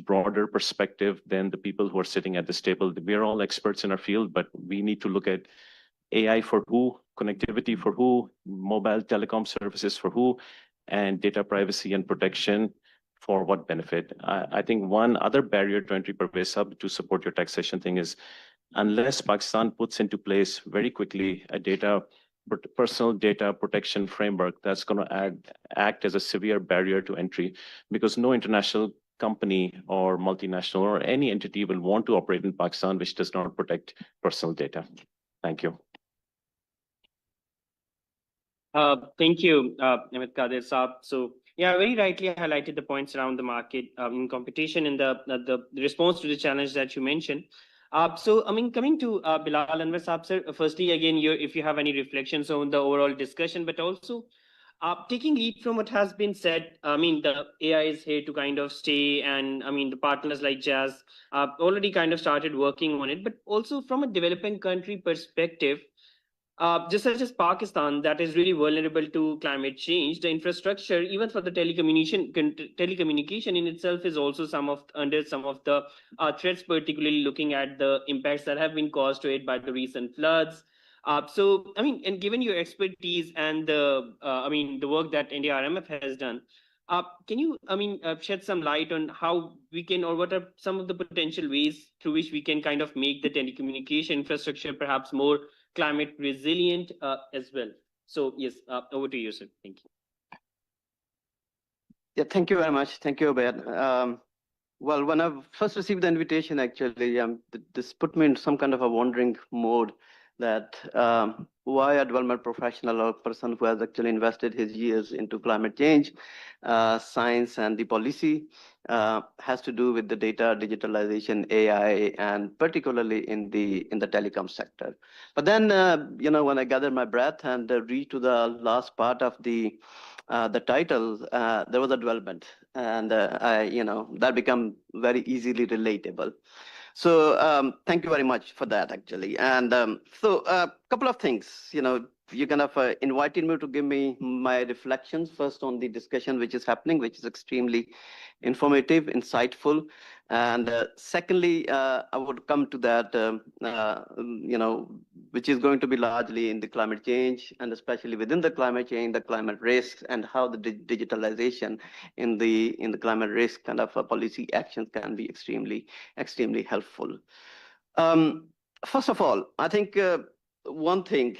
broader perspective than the people who are sitting at this table. We are all experts in our field, but we need to look at AI for who, connectivity for who, mobile telecom services for who, and data privacy and protection for what benefit. I think one other barrier to entry, Parvez Saab, to support your taxation thing is, unless Pakistan puts into place very quickly a personal data protection framework, that's going to act as a severe barrier to entry, because no international company or multinational or any entity will want to operate in Pakistan which does not protect personal data. Thank you. Thank you, Amit Kadir Saab. So, yeah, very rightly highlighted the points around the market in competition and the response to the challenge that you mentioned. So, I mean, coming to Bilal Anwar Saab, sir, firstly, again, if you have any reflections on the overall discussion, but also taking lead from what has been said, I mean, the AI is here to kind of stay, and I mean, the partners like Jazz already kind of started working on it, but also from a developing country perspective, just such as Pakistan, that is really vulnerable to climate change, the infrastructure, even for the telecommunication in itself, is also under some of the threats, particularly looking at the impacts that have been caused to it by the recent floods. So, I mean, and given your expertise and the work that NDRMF has done, can you, shed some light on how we can, or what are some of the potential ways through which we can kind of make the telecommunication infrastructure perhaps more climate resilient as well? So yes, over to you, sir. Thank you. Yeah, thank you very much. Thank you, Abed. Well, when I first received the invitation, actually, this put me in some kind of a wandering mode, that why a development professional or person who has actually invested his years into climate change, science and the policy has to do with the data, digitalization, AI, and particularly in the telecom sector. But then, when I gathered my breath and read to the last part of the title, there was a development, and that become very easily relatable. So thank you very much for that, actually. And so a couple of things, you kind of invited me to give me my reflections first on the discussion which is happening, which is extremely informative, insightful. And secondly, I would come to that, which is going to be largely in the climate change, and especially within the climate change, the climate risks, and how the digitalization in the climate risk kind of policy actions can be extremely helpful. First of all, I think one thing,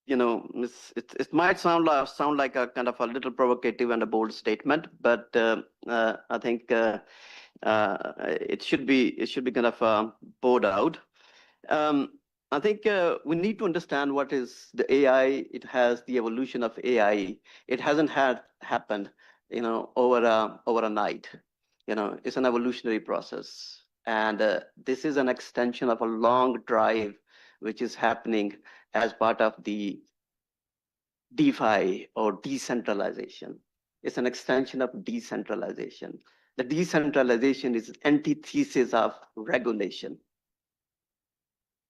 it might sound like a kind of a little provocative and a bold statement, but I think it should be kind of poured out. I think we need to understand what is the AI. It has the evolution of AI. It hasn't happened, over a night. It's an evolutionary process, and this is an extension of a long drive, which is happening as part of the DeFi or decentralization. It's an extension of decentralization. The decentralization is antithesis of regulation.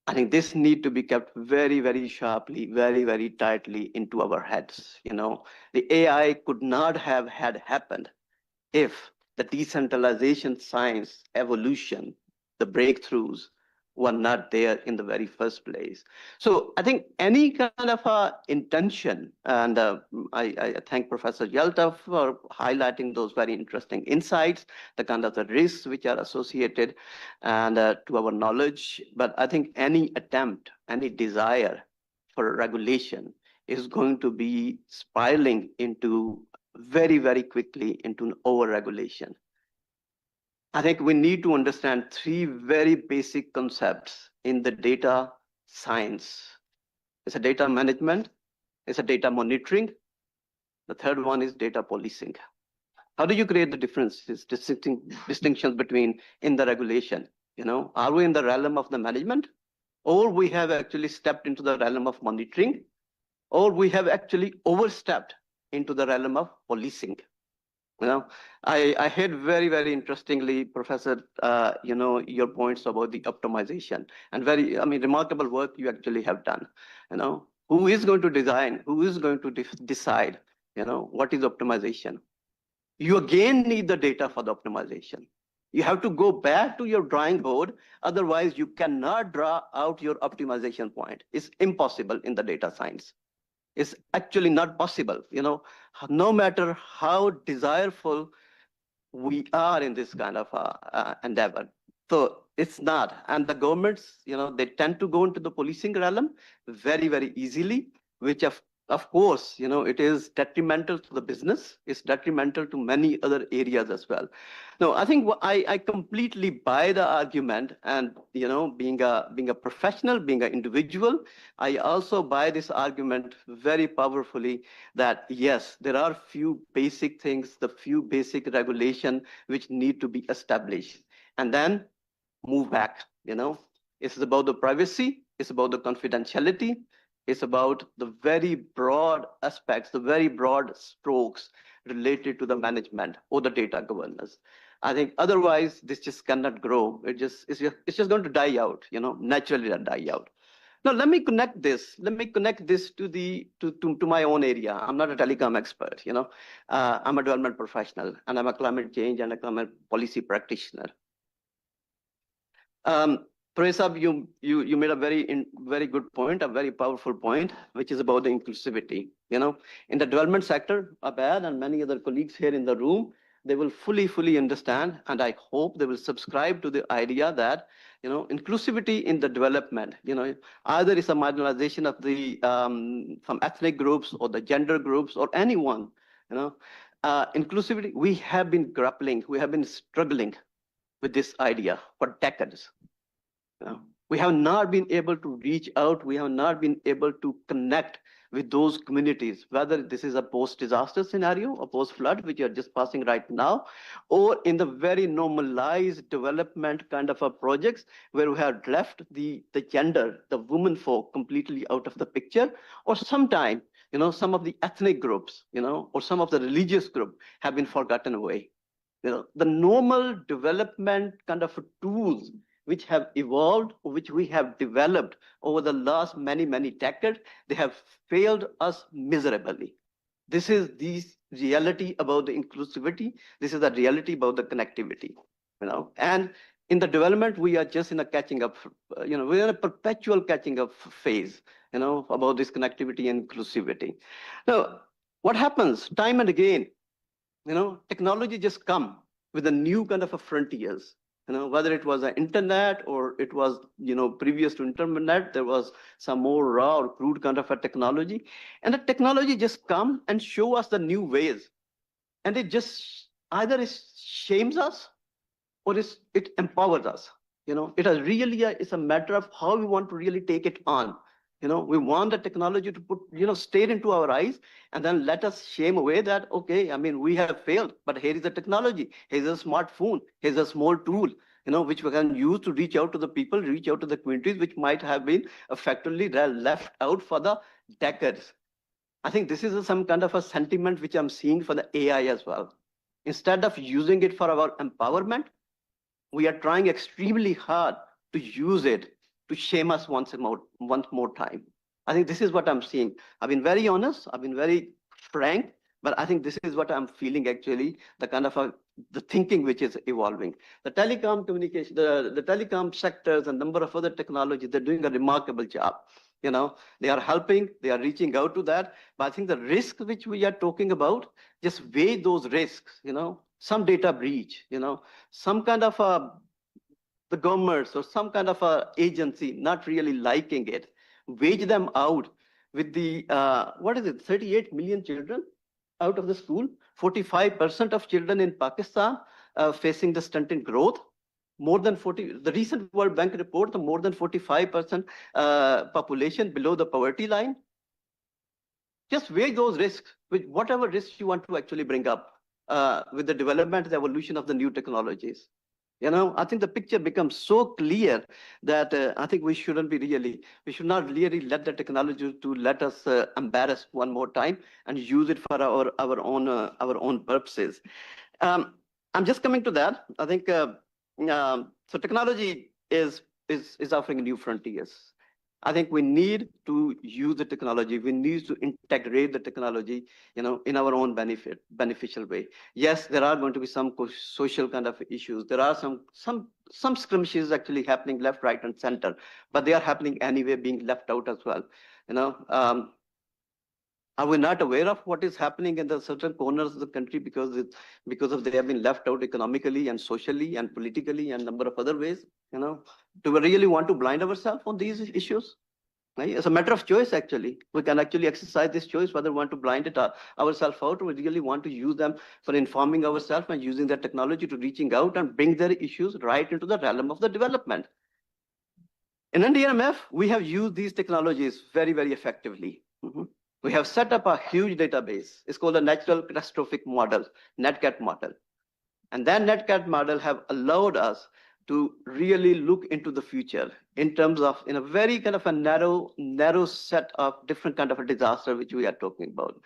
I think this need to be kept very, very sharply, very, very tightly into our heads. The AI could not have had happened if the decentralization science, evolution, the breakthroughs were not there in the very first place. So I think any kind of intention, and I thank Professor Yalta for highlighting those very interesting insights, the kind of the risks which are associated and to our knowledge. But I think any attempt, any desire for regulation is going to be spiraling into very, very quickly into an over-regulation. I think we need to understand three very basic concepts in the data science. It's a data management, it's a data monitoring. The third one is data policing. How do you create the differences, distinctions between in the regulation? Are we in the realm of the management, or we have actually stepped into the realm of monitoring, or we have actually overstepped into the realm of policing? I heard very, very interestingly, Professor, your points about the optimization and remarkable work you actually have done. Who is going to design? Who is going to decide? What is optimization? You again need the data for the optimization. You have to go back to your drawing board. Otherwise, you cannot draw out your optimization point. It's impossible in the data science. It's actually not possible. No matter how desireful we are in this kind of endeavor. So it's not. And the governments, they tend to go into the policing realm very, very easily, which of course, it is detrimental to the business. It's detrimental to many other areas as well. No, I think I completely buy the argument, and being a professional, being an individual, I also buy this argument very powerfully that yes, there are few basic things, the few basic regulation which need to be established, and then move back. It's about the privacy, it's about the confidentiality, it's about the very broad aspects, the very broad strokes related to the management or the data governance. I think otherwise this just cannot grow. It's just going to die out, naturally die out. Now let me connect this. Let me connect this to my own area. I'm not a telecom expert, I'm a development professional, and I'm a climate change and a climate policy practitioner. Professor, you made a very good point, a very powerful point, which is about the inclusivity. In the development sector, Abad and many other colleagues here in the room, they will fully understand, and I hope they will subscribe to the idea that inclusivity in the development, either it's a marginalization of the some ethnic groups or the gender groups or anyone, inclusivity. We have been grappling, we have been struggling with this idea for decades. We have not been able to reach out. We have not been able to connect with those communities, whether this is a post-disaster scenario, a post-flood, which you are just passing right now, or in the very normalized development kind of a projects where we have left the gender, the women folk completely out of the picture, or sometime, some of the ethnic groups, or some of the religious group have been forgotten away. The normal development kind of tools which have evolved, which we have developed over the last many decades, they have failed us miserably. This is the reality about the inclusivity. This is the reality about the connectivity, and in the development, we are just in a catching up, we're in a perpetual catching up phase, about this connectivity and inclusivity. Now, what happens time and again, technology just come with a new kind of a frontiers. Whether it was an internet or it was, previous to internet, there was some more raw or crude kind of a technology. And the technology just come and show us the new ways. And it just either it shames us or it empowers us. It is really it's a matter of how we want to really take it on. We want the technology to put, stare into our eyes and then let us shame away that, okay, I mean, we have failed, but here is the technology. Here's a smartphone. Here's a small tool, which we can use to reach out to the people, reach out to the communities, which might have been effectively left out for the decades. I think this is some kind of a sentiment which I'm seeing for the AI as well. Instead of using it for our empowerment, we are trying extremely hard to use it to shame us once more time. I think this is what I'm seeing. I've been very honest. I've been very frank, but I think this is what I'm feeling actually, the kind of the thinking which is evolving. The telecom communication, the telecom sectors and number of other technologies, they're doing a remarkable job. They are helping, they are reaching out to that. But I think the risk which we are talking about, just weigh those risks, some data breach, some kind of the governments or some kind of a agency not really liking it, wage them out with the, 38 million children out of the school, 45% of children in Pakistan facing the stunted growth, more than 40, the recent World Bank report, the more than 45% population below the poverty line. Just weigh those risks with whatever risks you want to actually bring up with the development, the evolution of the new technologies. I think the picture becomes so clear that I think we should not really let the technology to let us embarrass one more time and use it for our own purposes. I'm just coming to that. I think so. Technology is offering new frontiers. I think we need to use the technology. We need to integrate the technology, in our own beneficial way. Yes, there are going to be some social kind of issues. There are some skirmishes actually happening left, right, and center, but they are happening anyway, being left out as well. Are we not aware of what is happening in the certain corners of the country because of they have been left out economically and socially and politically and a number of other ways? Do we really want to blind ourselves on these issues? Right? It's a matter of choice, actually. We can actually exercise this choice whether we want to blind it ourselves out or we really want to use them for informing ourselves and using that technology to reaching out and bring their issues right into the realm of the development. In NDRMF, we have used these technologies very, very effectively. We have set up a huge database. It's called a natural catastrophic model, NatCat model. And that NatCat model have allowed us to really look into the future in terms of in a very kind of a narrow set of different kind of a disaster which we are talking about.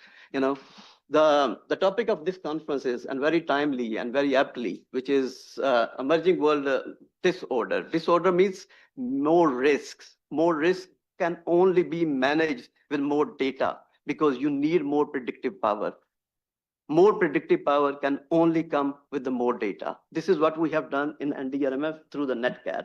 The topic of this conference is, and very timely and very aptly, which is emerging world disorder. Disorder means more risks. More risks can only be managed with more data because you need more predictive power. More predictive power can only come with the more data. This is what we have done in NDRMF through the NetCat.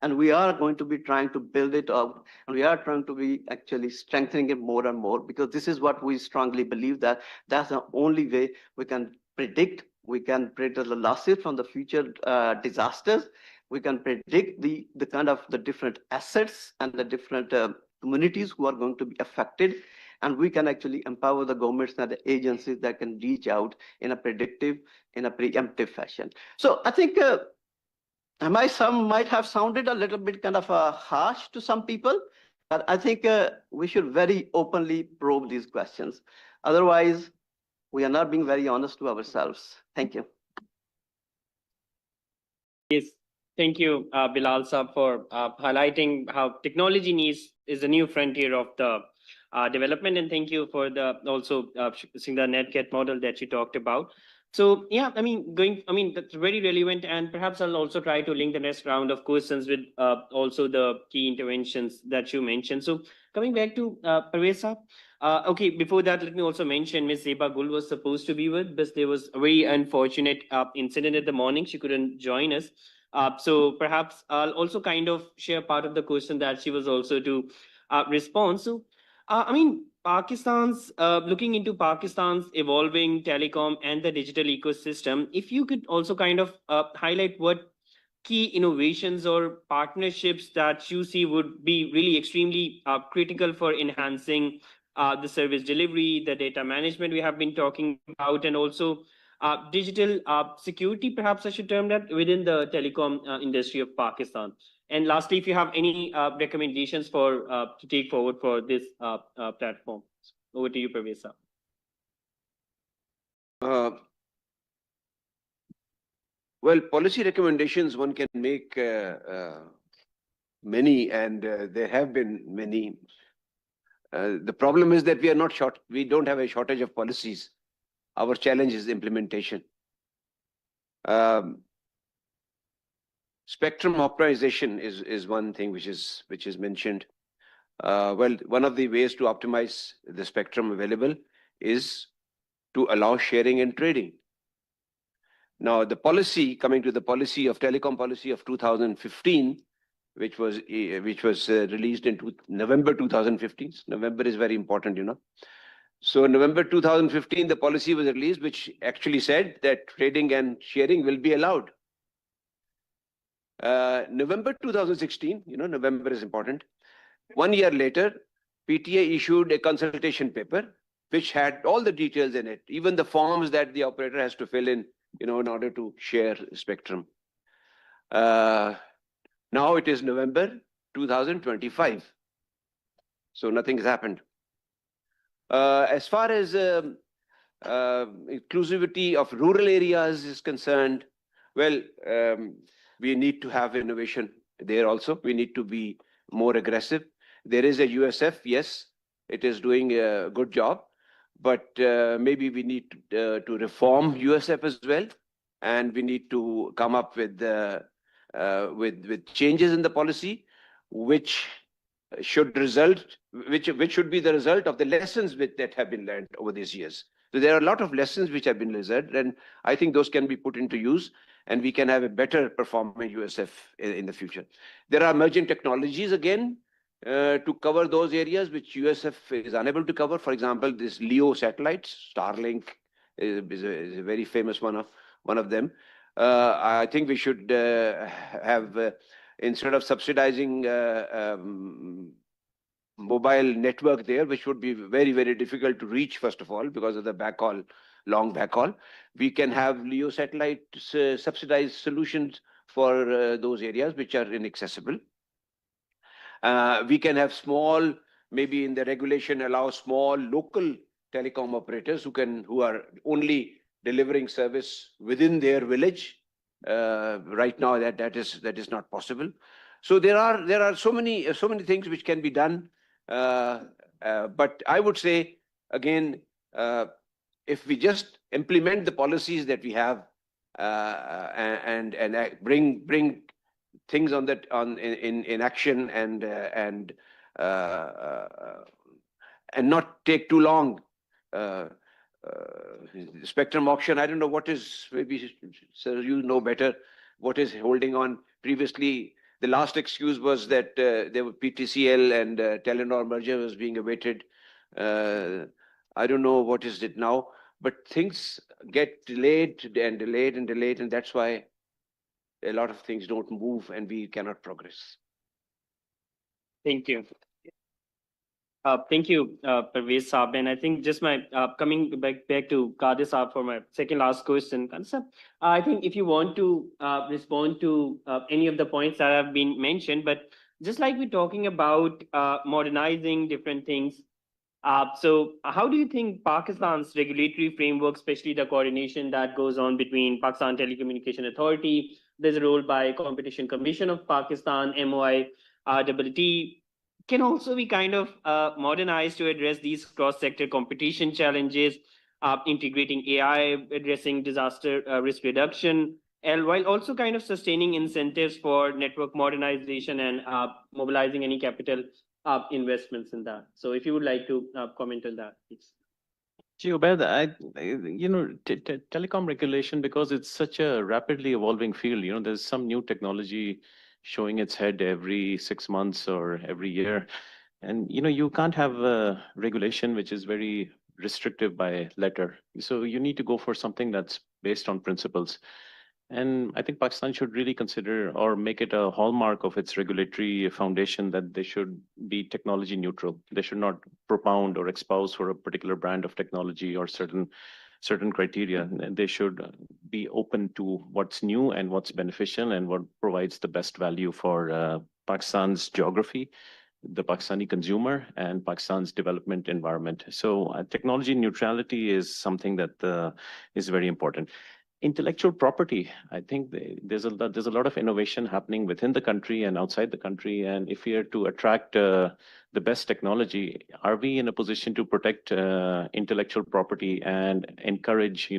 And we are going to be trying to build it up, and we are trying to be actually strengthening it more and more, because this is what we strongly believe that that's the only way we can predict the losses from the future disasters. We can predict the kind of the different assets and the different communities who are going to be affected. And we can actually empower the governments and the agencies that can reach out in a predictive, in a preemptive fashion. So I think some might have sounded a little bit kind of harsh to some people, but I think we should very openly probe these questions. Otherwise, we are not being very honest to ourselves. Thank you. Yes, thank you, Bilal Saab, for highlighting how technology is a new frontier of the development, and thank you for the also seeing the NetCat model that you talked about. So yeah, that's very relevant, and perhaps I'll also try to link the next round of questions with also the key interventions that you mentioned. So coming back to Parvez Saab, okay, before that, let me also mention Ms. Zeba Gul was supposed to be with, but there was a very unfortunate incident in the morning. She couldn't join us. So perhaps I'll also kind of share part of the question that she was also to respond. So Pakistan's looking into Pakistan's evolving telecom and the digital ecosystem, if you could also kind of highlight what key innovations or partnerships that you see would be really extremely critical for enhancing the service delivery, the data management we have been talking about, and also digital security, perhaps I should term that, within the telecom industry of Pakistan? And lastly, if you have any recommendations for to take forward for this platform, over to you, Parvez. Well, policy recommendations, one can make many, and there have been many. The problem is that we don't have a shortage of policies. Our challenge is implementation. Spectrum optimization is one thing which is mentioned. Well, one of the ways to optimize the spectrum available is to allow sharing and trading. Now, the policy, coming to the policy of telecom policy of 2015, which was released in November 2015. November is very important, you know. So November 2015, the policy was released, which actually said that trading and sharing will be allowed. November 2016, you know, November is important. 1 year later, PTA issued a consultation paper, which had all the details in it, even the forms that the operator has to fill in, you know, in order to share spectrum. Now it is November 2025. So nothing has happened. As far as inclusivity of rural areas is concerned, well, we need to have innovation there also. We need to be more aggressive. There is a USF, yes, it is doing a good job, but maybe we need to reform USF as well, and we need to come up with changes in the policy, which should be the result of the lessons that have been learned over these years. So there are a lot of lessons which have been learned, and I think those can be put into use, and we can have a better performing USF in the future. There are emerging technologies again to cover those areas which USF is unable to cover. For example, this LEO satellites, Starlink is a very famous one of them. I think we should have, instead of subsidizing mobile network there, which would be very, very difficult to reach, first of all, because of the backhaul, long backhaul, we can have LEO satellite subsidized solutions for those areas which are inaccessible. We can have small, maybe in the regulation, allow small local telecom operators who are only delivering service within their village. Right now, that is not possible. So there are so many things which can be done. But I would say again, if we just implement the policies that we have and bring things in action and not take too long. Spectrum auction, I don't know what is, maybe sir, you know better what is holding on. Previously, the last excuse was that there were PTCL and Telenor merger was being awaited. I don't know what is it now, but things get delayed and delayed and delayed, and that's why a lot of things don't move and we cannot progress. Thank you. Thank you, Parvez Saab. And I think just my coming back to Qadir Saab for my second last question. I think if you want to respond to any of the points that have been mentioned, but just like we're talking about modernizing different things, so how do you think Pakistan's regulatory framework, especially the coordination that goes on between Pakistan Telecommunication Authority, there's a role by Competition Commission of Pakistan, MOI, RWT, can also be kind of modernized to address these cross-sector competition challenges, integrating AI, addressing disaster risk reduction, and while also kind of sustaining incentives for network modernization and mobilizing any capital investments in that. So if you would like to comment on that, please. Gee, Ubaid, telecom regulation, because it's such a rapidly evolving field, there's some new technology showing its head every 6 months or every year. And, you can't have a regulation which is very restrictive by letter. So you need to go for something that's based on principles. And I think Pakistan should really consider or make it a hallmark of its regulatory foundation that they should be technology neutral. They should not propound or espouse for a particular brand of technology or certain criteria. They should be open to what's new and what's beneficial and what provides the best value for Pakistan's geography, the Pakistani consumer, and Pakistan's development environment. So technology neutrality is something that is very important. Intellectual property, I think there's a lot of innovation happening within the country and outside the country. And if we are to attract the best technology, are we in a position to protect intellectual property and encourage,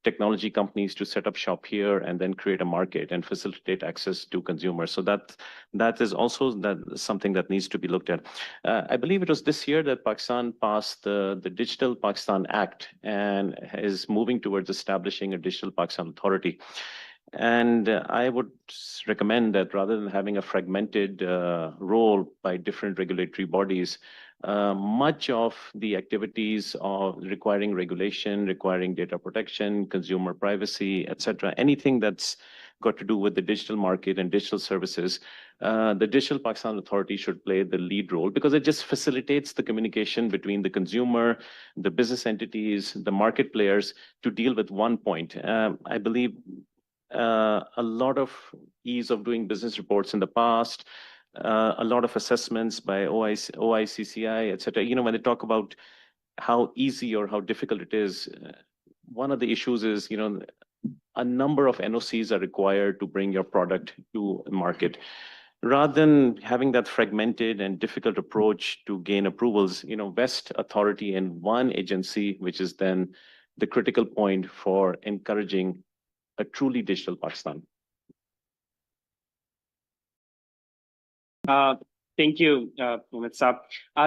technology companies to set up shop here and then create a market and facilitate access to consumers? So that is also something that needs to be looked at. I believe it was this year that Pakistan passed the Digital Pakistan Act and is moving towards establishing a Digital Pakistan Authority. And I would recommend that rather than having a fragmented role by different regulatory bodies, much of the activities of requiring regulation, requiring data protection, consumer privacy, etc., anything that's got to do with the digital market and digital services, the Digital Pakistan Authority should play the lead role because it just facilitates the communication between the consumer, the business entities, the market players to deal with one point. I believe a lot of ease of doing business reports in the past, a lot of assessments by OICCI, et cetera. When they talk about how easy or how difficult it is, one of the issues is, a number of NOCs are required to bring your product to market. Rather than having that fragmented and difficult approach to gain approvals, vest authority in one agency, which is then the critical point for encouraging a truly digital Pakistan. Thank you, Mohammed Saab.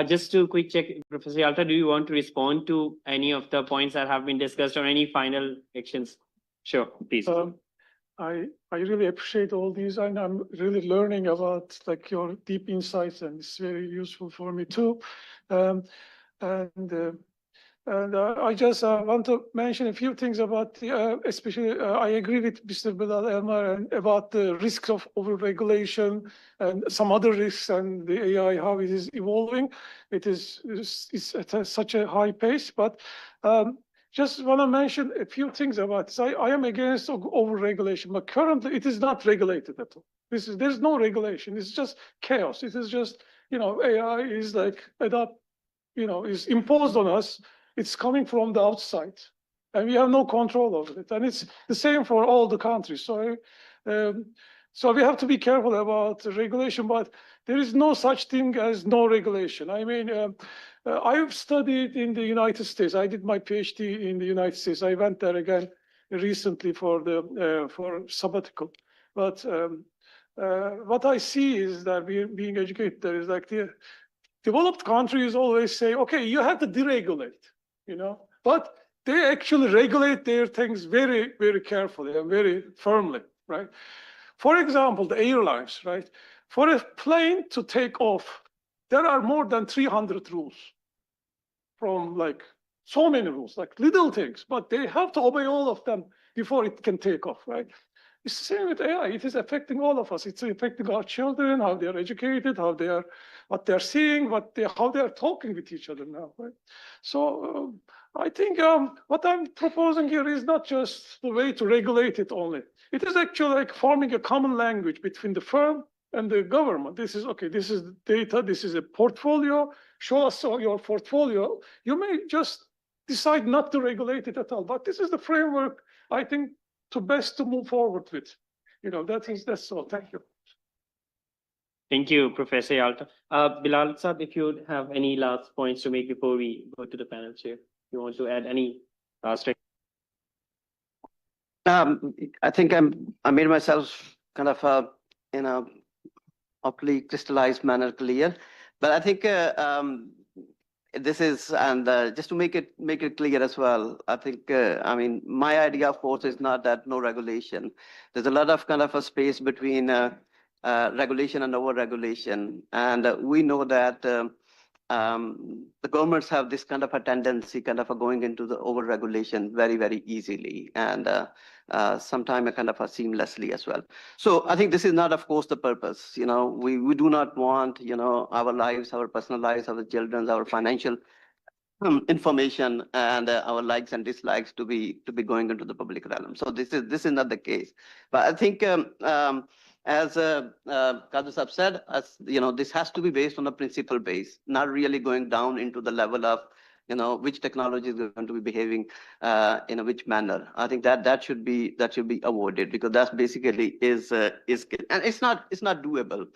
Just to quick check, Professor Yalta, do you want to respond to any of the points that have been discussed or any final actions? Sure, please. I really appreciate all these, and I'm really learning about your deep insights, and it's very useful for me too. And I just want to mention a few things about, especially I agree with Mr. Bilal Elmar about the risks of overregulation and some other risks and the AI, how it is evolving. It's at such a high pace, but just want to mention a few things about this. I am against overregulation, but currently it is not regulated at all. There's no regulation. It's just chaos. It is just, AI is is imposed on us. It's coming from the outside, and we have no control over it. And it's the same for all the countries. So we have to be careful about regulation, but there is no such thing as no regulation. I mean, I've studied in the United States. I did my PhD in the United States. I went there again recently for sabbatical. But what I see is that being educated there is the developed countries always say, okay, you have to deregulate. But they actually regulate their things very, very carefully and very firmly, right? For example, the airlines, right? For a plane to take off, there are more than 300 rules from so many rules, little things, but they have to obey all of them before it can take off, right? It's the same with AI. It is affecting all of us. It's affecting our children, how they are educated, what they're seeing, how they are talking with each other now, right? So I think what I'm proposing here is not just the way to regulate it only. It is actually forming a common language between the firm and the government. This is data, this is a portfolio. Show us your portfolio. You may just decide not to regulate it at all, but this is the framework, I think, best to move forward with. That's all. Thank you. Thank you, Professor Yalta. Bilal Saab, if you have any last points to make before we go to the panel chair, you want to add any last? I think I made myself kind of in a awfully crystallized manner clear, but I think this is, and just to make it clear as well, I think, my idea, of course, is not that no regulation. There's a lot of kind of a space between regulation and over-regulation. And we know that the governments have this kind of a tendency, kind of a going into the over-regulation very, very easily, and sometimes kind of a seamlessly as well. So I think this is not, of course, the purpose. We do not want, our lives, our personal lives, our children's, our financial information and our likes and dislikes to be going into the public realm. So this is not the case. But I think as Kazu Sahab said, this has to be based on a principle base, not really going down into the level of which technology is going to be behaving in a which manner. I think that should be avoided, because that's basically is and it's not doable.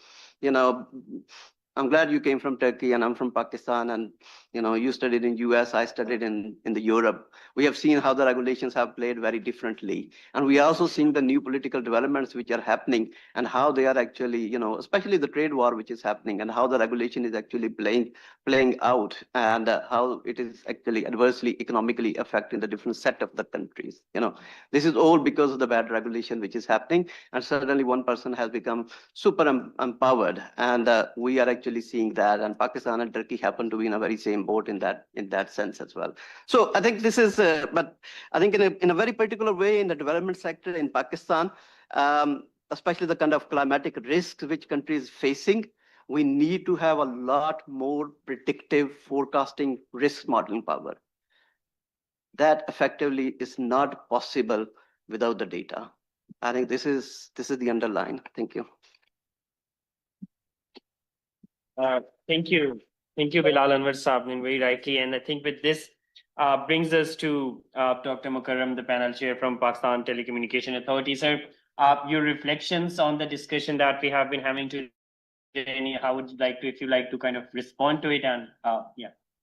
I'm glad you came from Turkey and I'm from Pakistan, and you studied in US, I studied in the Europe. We have seen how the regulations have played very differently, and we are also seeing the new political developments which are happening and how they are actually, especially the trade war which is happening, and how the regulation is actually playing out, and how it is actually adversely economically affecting the different set of the countries. This is all because of the bad regulation which is happening, and suddenly one person has become super empowered, and we are actually seeing that, and Pakistan and Turkey happen to be in a very same boat in that sense as well. So I think this is, but I think in a very particular way in the development sector in Pakistan, especially the kind of climatic risks which country is facing, we need to have a lot more predictive forecasting risk modeling power. That effectively is not possible without the data. I think this is the underline. Thank you. Thank you. Thank you, Bilal Anwar Saab, very rightly. And I think with this brings us to Dr. Mukarram, the panel chair from Pakistan Telecommunication Authority. Sir, your reflections on the discussion that we have been having today, how would you like to, if you like to kind of respond to it and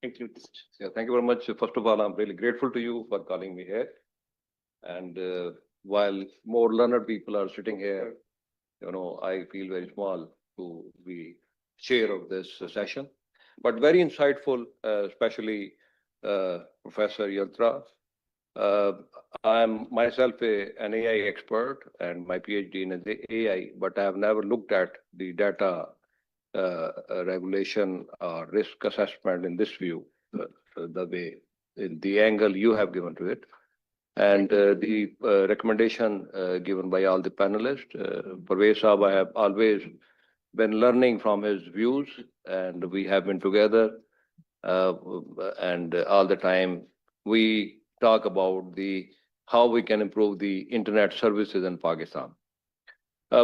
conclude this? Yeah, thank you very much. First of all, I'm really grateful to you for calling me here. And while more learned people are sitting here, I feel very small to be chair of this session, but very insightful, especially Professor Yantra. I'm myself an AI expert and my PhD in AI, but I have never looked at the data regulation or risk assessment in this view, the way, in the angle you have given to it. And the recommendation given by all the panelists, Parvez Saab, I have always been learning from his views, and we have been together, and all the time we talk about how we can improve the internet services in Pakistan.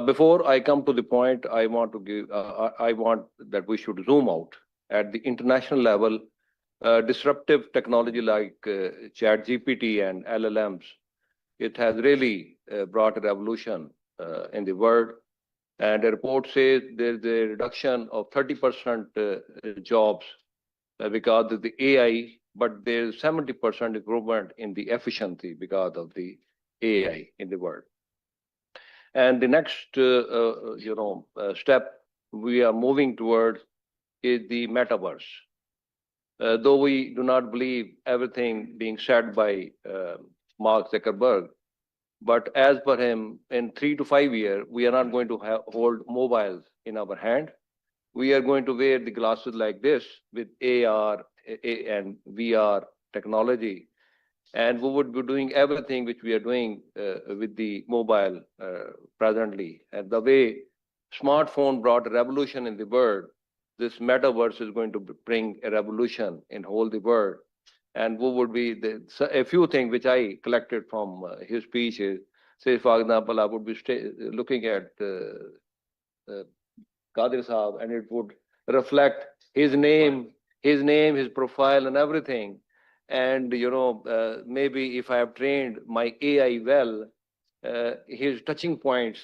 Before I come to the point, I want that we should zoom out at the international level. Disruptive technology like ChatGPT and LLMs, it has really brought a revolution in the world. And a report says there's a reduction of 30% jobs because of the AI, but there's 70% improvement in the efficiency because of the AI in the world. And the next, step we are moving towards is the metaverse. Though we do not believe everything being said by Mark Zuckerberg, but as per him, in 3 to 5 years, we are not going to hold mobiles in our hand. We are going to wear the glasses like this with AR and VR technology. And we would be doing everything which we are doing with the mobile presently. And the way smartphone brought a revolution in the world, this metaverse is going to bring a revolution in whole the world. And we would be a few things which I collected from his speech is, say, for example, I would be looking at Qadir Saab, and it would reflect his name, his profile, and everything. And maybe if I have trained my AI well, his touching points,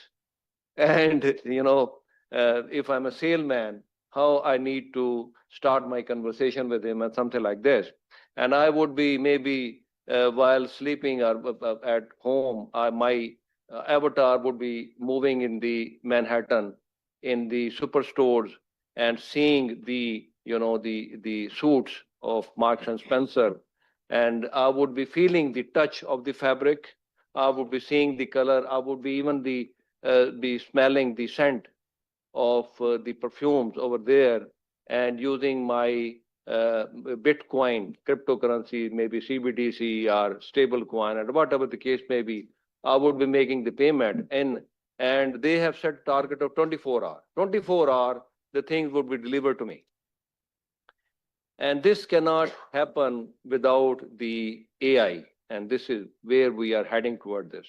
and if I'm a salesman, how I need to start my conversation with him and something like this. And I would be maybe while sleeping or at home, my avatar would be moving in the Manhattan, in the superstores, and seeing the suits of Marks and Spencer. And I would be feeling the touch of the fabric. I would be seeing the color. I would be even be smelling the scent of the perfumes over there, and using my Bitcoin, cryptocurrency, maybe CBDC or stable coin, and whatever the case may be, I would be making the payment. And they have set target of 24 hours. 24 hours, the things would be delivered to me. And this cannot happen without the AI. And this is where we are heading toward this.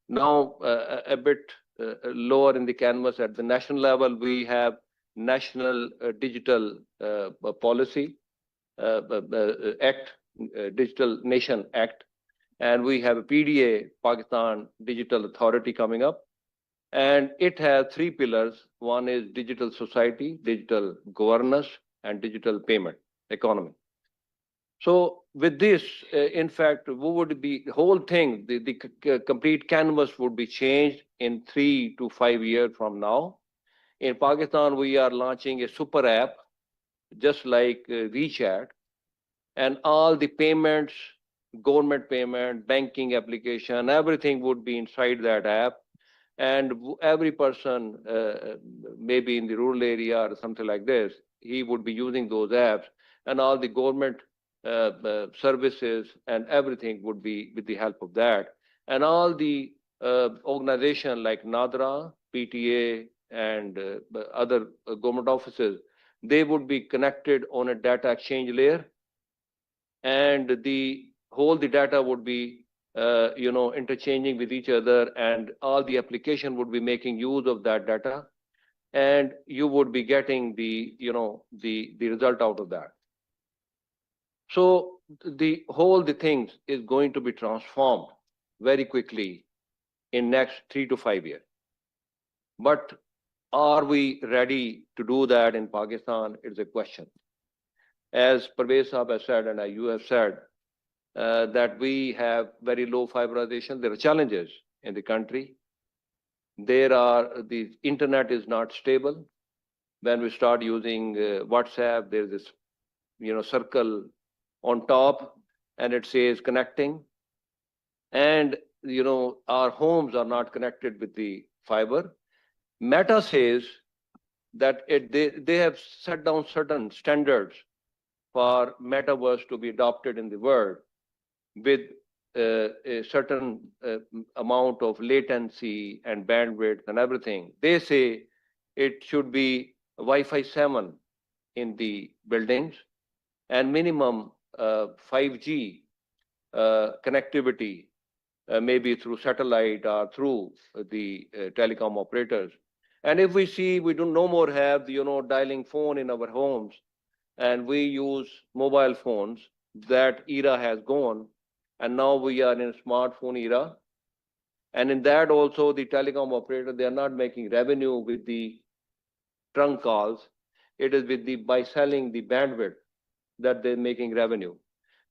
Now, a bit lower in the canvas at the national level, we have National Digital Policy Act, Digital Nation Act, and we have a PDA, Pakistan Digital Authority, coming up. And it has three pillars. One is digital society, digital governance, and digital payment economy. So with this, in fact, we would be the whole thing, the complete canvas would be changed in 3 to 5 years from now. In Pakistan, we are launching a super app, just like WeChat, and all the payments, government payment, banking application, everything would be inside that app. And every person, maybe in the rural area or something like this, he would be using those apps, and all the government services and everything would be with the help of that. And all the organization like NADRA, PTA, and other government offices, they would be connected on a data exchange layer, and the data would be interchanging with each other, and all the application would be making use of that data, and you would be getting the result out of that. So the things is going to be transformed very quickly in next 3 to 5 years. But are we ready to do that in Pakistan? It's a question. As Parvez Saab has said, and you have said, that we have very low fiberization. There are challenges in the country. The internet is not stable. When we start using WhatsApp, there's this circle on top, and it says connecting. And our homes are not connected with the fiber. Meta says that they have set down certain standards for metaverse to be adopted in the world, with a certain amount of latency and bandwidth and everything. They say it should be Wi-Fi 7 in the buildings, and minimum 5G connectivity, maybe through satellite or through the telecom operators. And if we see we don't no more have the dialing phone in our homes, and we use mobile phones, that era has gone. And now we are in a smartphone era. And in that also, the telecom operator, they are not making revenue with the trunk calls. It is by selling the bandwidth that they're making revenue.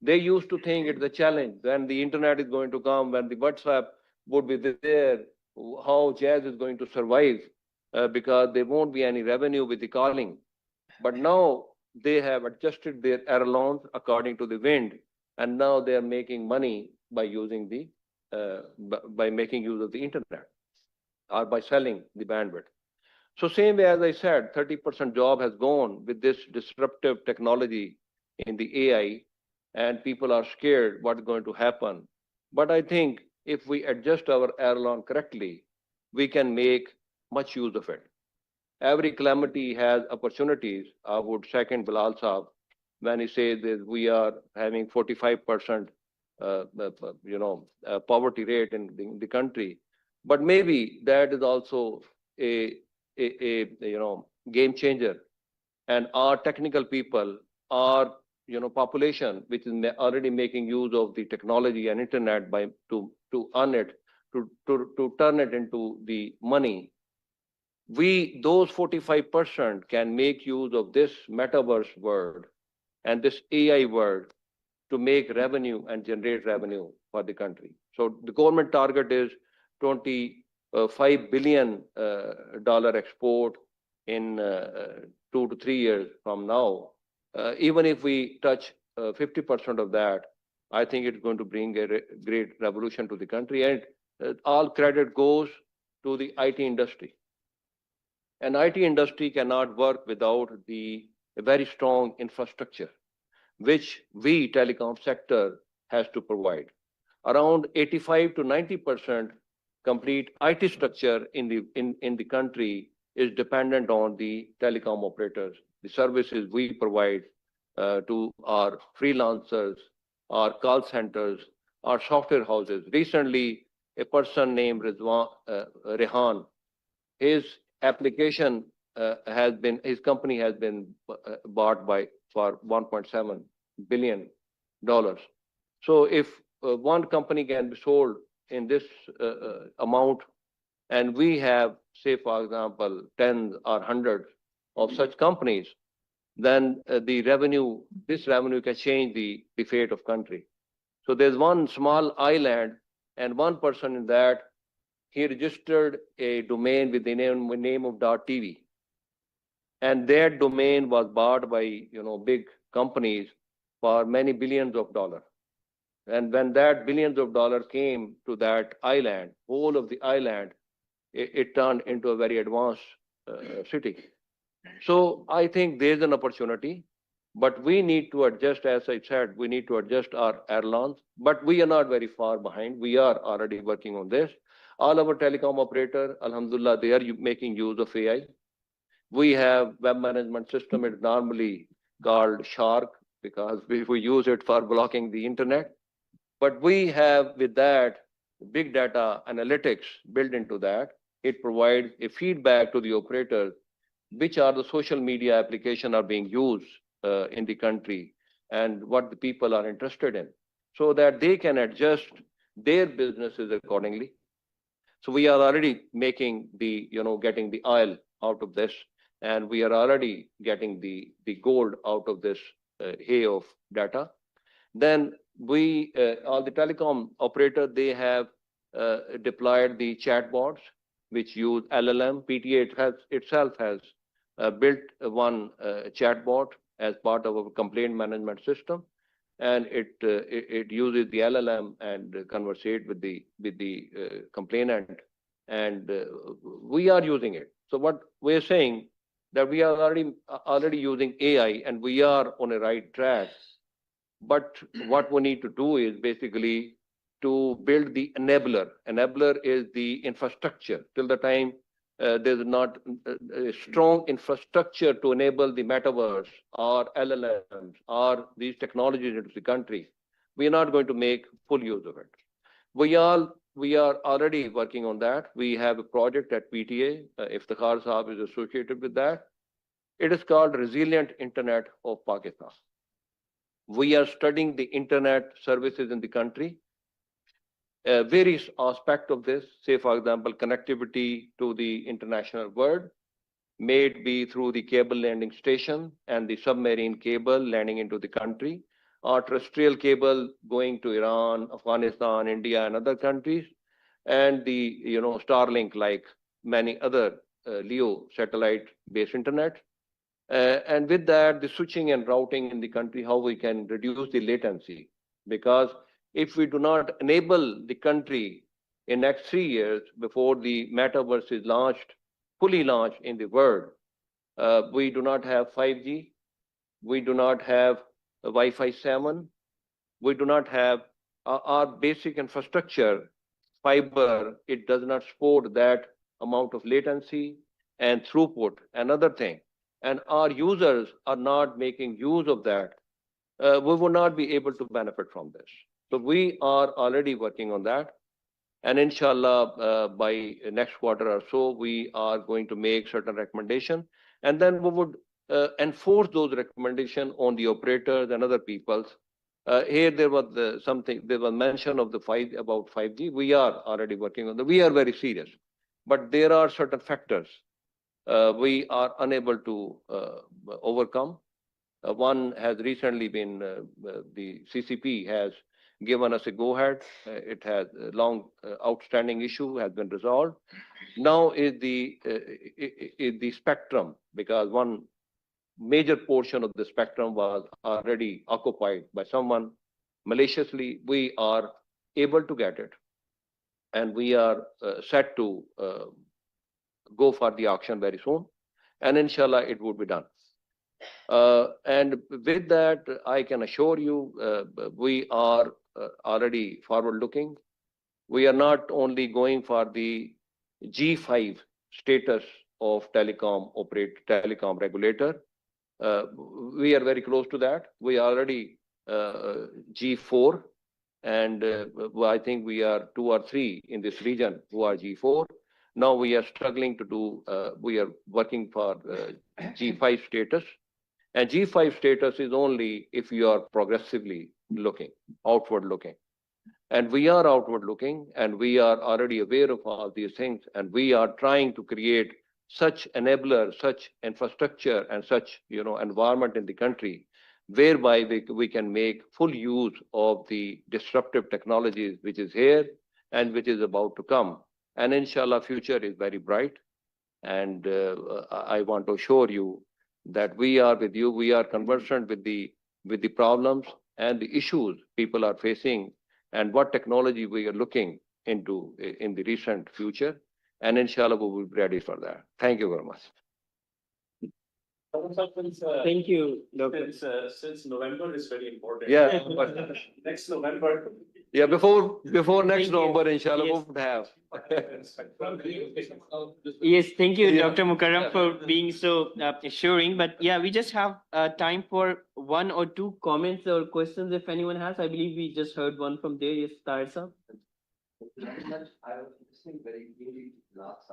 They used to think it's a challenge when the internet is going to come, when the WhatsApp would be there, how Jazz is going to survive, because there won't be any revenue with the calling. But now they have adjusted their airlines according to the wind, and now they are making money by using by making use of the internet, or by selling the bandwidth. So same way, as I said, 30% job has gone with this disruptive technology in the AI, and people are scared what's going to happen. But I think if we adjust our airline correctly, we can make much use of it. Every calamity has opportunities. I would second Bilal Saab when he says that we are having 45% poverty rate in the country. But maybe that is also a game changer. And our technical people, our population, which is already making use of the technology and internet to earn it, to turn it into the money. Those 45% can make use of this metaverse world and this AI world to make revenue and generate revenue for the country. So the government target is $25 billion export in 2 to 3 years from now. Even if we touch 50% of that, I think it's going to bring a great revolution to the country. And all credit goes to the IT industry. And IT industry cannot work without the a very strong infrastructure, which we telecom sector has to provide. Around 85 to 90% complete IT structure in the country is dependent on the telecom operators. The services we provide to our freelancers, our call centers, our software houses. Recently, a person named Rehan, his application his company has been bought for $1.7 billion. So if one company can be sold in this amount, and we have, say, for example, tens or hundreds of such companies, then this revenue can change the fate of country. So there's one small island, and one person in that, he registered a domain with the name of .tv. And that domain was bought by big companies for many billions of dollars. And when that billions of dollars came to that island, whole of the island, it turned into a very advanced city. So I think there's an opportunity, but we need to adjust, as I said, we need to adjust our airlines, but we are not very far behind. We are already working on this. All our telecom operator, alhamdulillah, they are making use of AI. We have web management system. It's normally called Shark because we use it for blocking the internet. But we have with that big data analytics built into that. It provides a feedback to the operators, which are the social media applications are being used in the country and what the people are interested in, so that they can adjust their businesses accordingly. So we are already making getting the oil out of this, and we are already getting the gold out of this hay of data. Then all the telecom operator, they have deployed the chatbots, which use LLM. PTA itself has built one chatbot as part of a complaint management system, and it uses the LLM and conversate with the complainant, and we are using it. So what we're saying that we are already using AI, and we are on a right track. But what we need to do is basically to build the enabler. Enabler is the infrastructure. Till the time there's not a strong infrastructure to enable the metaverse or LLMs or these technologies into the country, we are not going to make full use of it. We are already working on that. We have a project at PTA, Iftikhar Saab is associated with that. It is called Resilient Internet of Pakistan. We are studying the internet services in the country, various aspects of this, say, for example, connectivity to the international world, may it be through the cable landing station and the submarine cable landing into the country, or terrestrial cable going to Iran, Afghanistan, India, and other countries, and the Starlink, like many other LEO satellite-based internet. And with that, the switching and routing in the country, how we can reduce the latency. Because if we do not enable the country in next 3 years before the metaverse is fully launched in the world, we do not have 5G, we do not have Wi-Fi 7, we do not have our basic infrastructure, fiber, it does not support that amount of latency and throughput, another thing. And our users are not making use of that, we will not be able to benefit from this. So we are already working on that. And inshallah, by next quarter or so, we are going to make certain recommendations. And then we would enforce those recommendations on the operators and other peoples. Here there was there was mention of about 5G. We are already working on that. We are very serious. But there are certain factors we are unable to overcome. One has recently been, the CCP has given us a go-ahead. It has a long outstanding issue, has been resolved. Now is the spectrum, because one major portion of the spectrum was already occupied by someone maliciously. We are able to get it, and we are set to go for the auction very soon, and inshallah it would be done. And with that, I can assure you, we are already forward looking. We are not only going for the G5 status of telecom regulator. We are very close to that. We are already G4, and I think we are 2 or 3 in this region who are G4. Now we are struggling to do, we are working for G5 status. And G5 status is only if you are progressively looking, outward looking. And we are outward looking, and we are already aware of all these things. And we are trying to create such enabler, such infrastructure, and such environment in the country, whereby we can make full use of the disruptive technologies which is here and which is about to come. And inshallah, future is very bright. And I want to assure you that we are with you. We are conversant with the problems and the issues people are facing, and what technology we are looking into in the recent future. And inshallah, we will be ready for that. Thank you very much. Thank you, Dr. Since November is very important. Yeah. Next November. Yeah, before next Thank you. November, inshallah, Yes. we would have. Yes, thank you, Yeah. Dr. Mukarram, for being so assuring. But yeah, we just have time for 1 or 2 comments or questions if anyone has. I believe we just heard one from there. Yes, Tarsa. I was listening very keenly last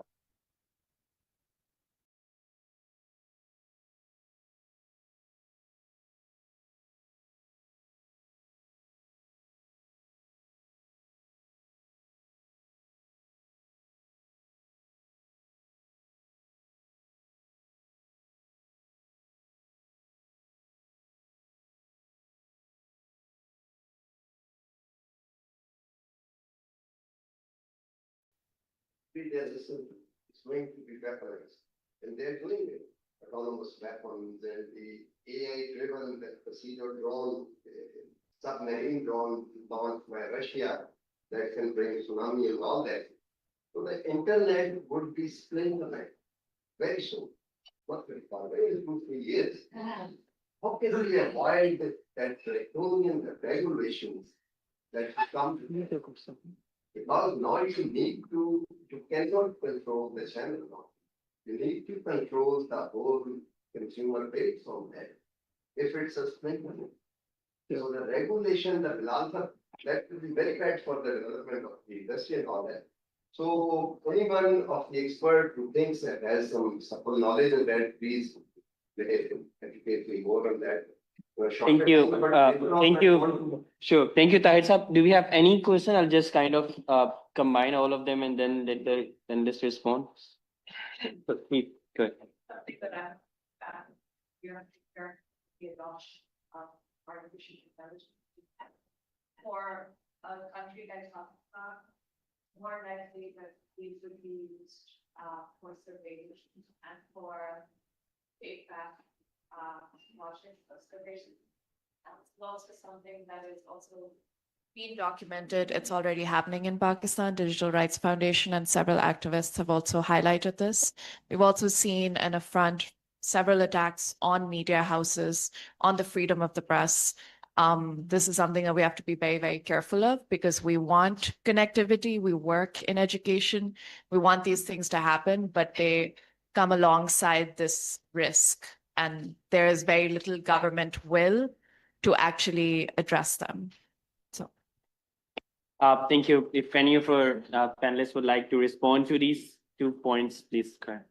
their system is going to be weaponized. And they're doing it. Autonomous weapons and the AI-driven procedure drone, submarine drone launched by Russia that can bring tsunami and all that. So the internet would be splintered very soon. Not very far away, in 2-3 years. How can we avoid that draconian regulations that come? Because now you need to, you cannot control the channel now. You need to control the whole consumer base on that. If it's a splinter. So the regulation, the laws, that will be very bad for the development of the industry and all that. So anyone of the expert who thinks that has some supple knowledge of that, please educate me more on that. Thank you. Thank you. Sure. Thank you, Tahir Saab. Do we have any question? I'll just kind of combine all of them and then let the analyst respond. Please, go ahead. The adoption of artificial intelligence for a country like Pakistan, more likely that these would be used for surveillance and for data watching observation. It's also something that is also being documented. It's already happening in Pakistan. Digital Rights Foundation and several activists have also highlighted this. We've also seen an affront, several attacks on media houses, on the freedom of the press. This is something that we have to be very, very careful of because we want connectivity. We work in education. We want these things to happen, but they come alongside this risk. And there is very little government will to actually address them. So, thank you. If any of our panelists would like to respond to these 2 points, please go ahead.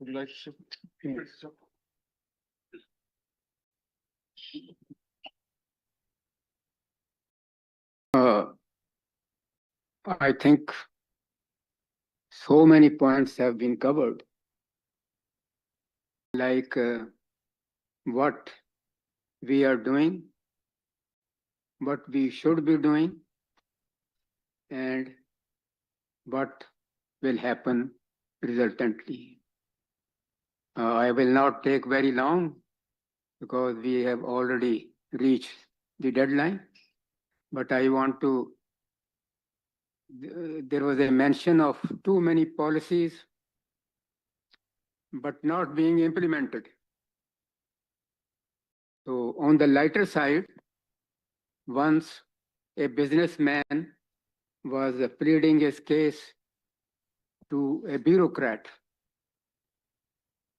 Would you like to? I think so many points have been covered, like what we are doing, what we should be doing, and what will happen resultantly. I will not take very long because we have already reached the deadline, but I want to, there was a mention of too many policies but not being implemented. So on the lighter side, once a businessman was pleading his case to a bureaucrat.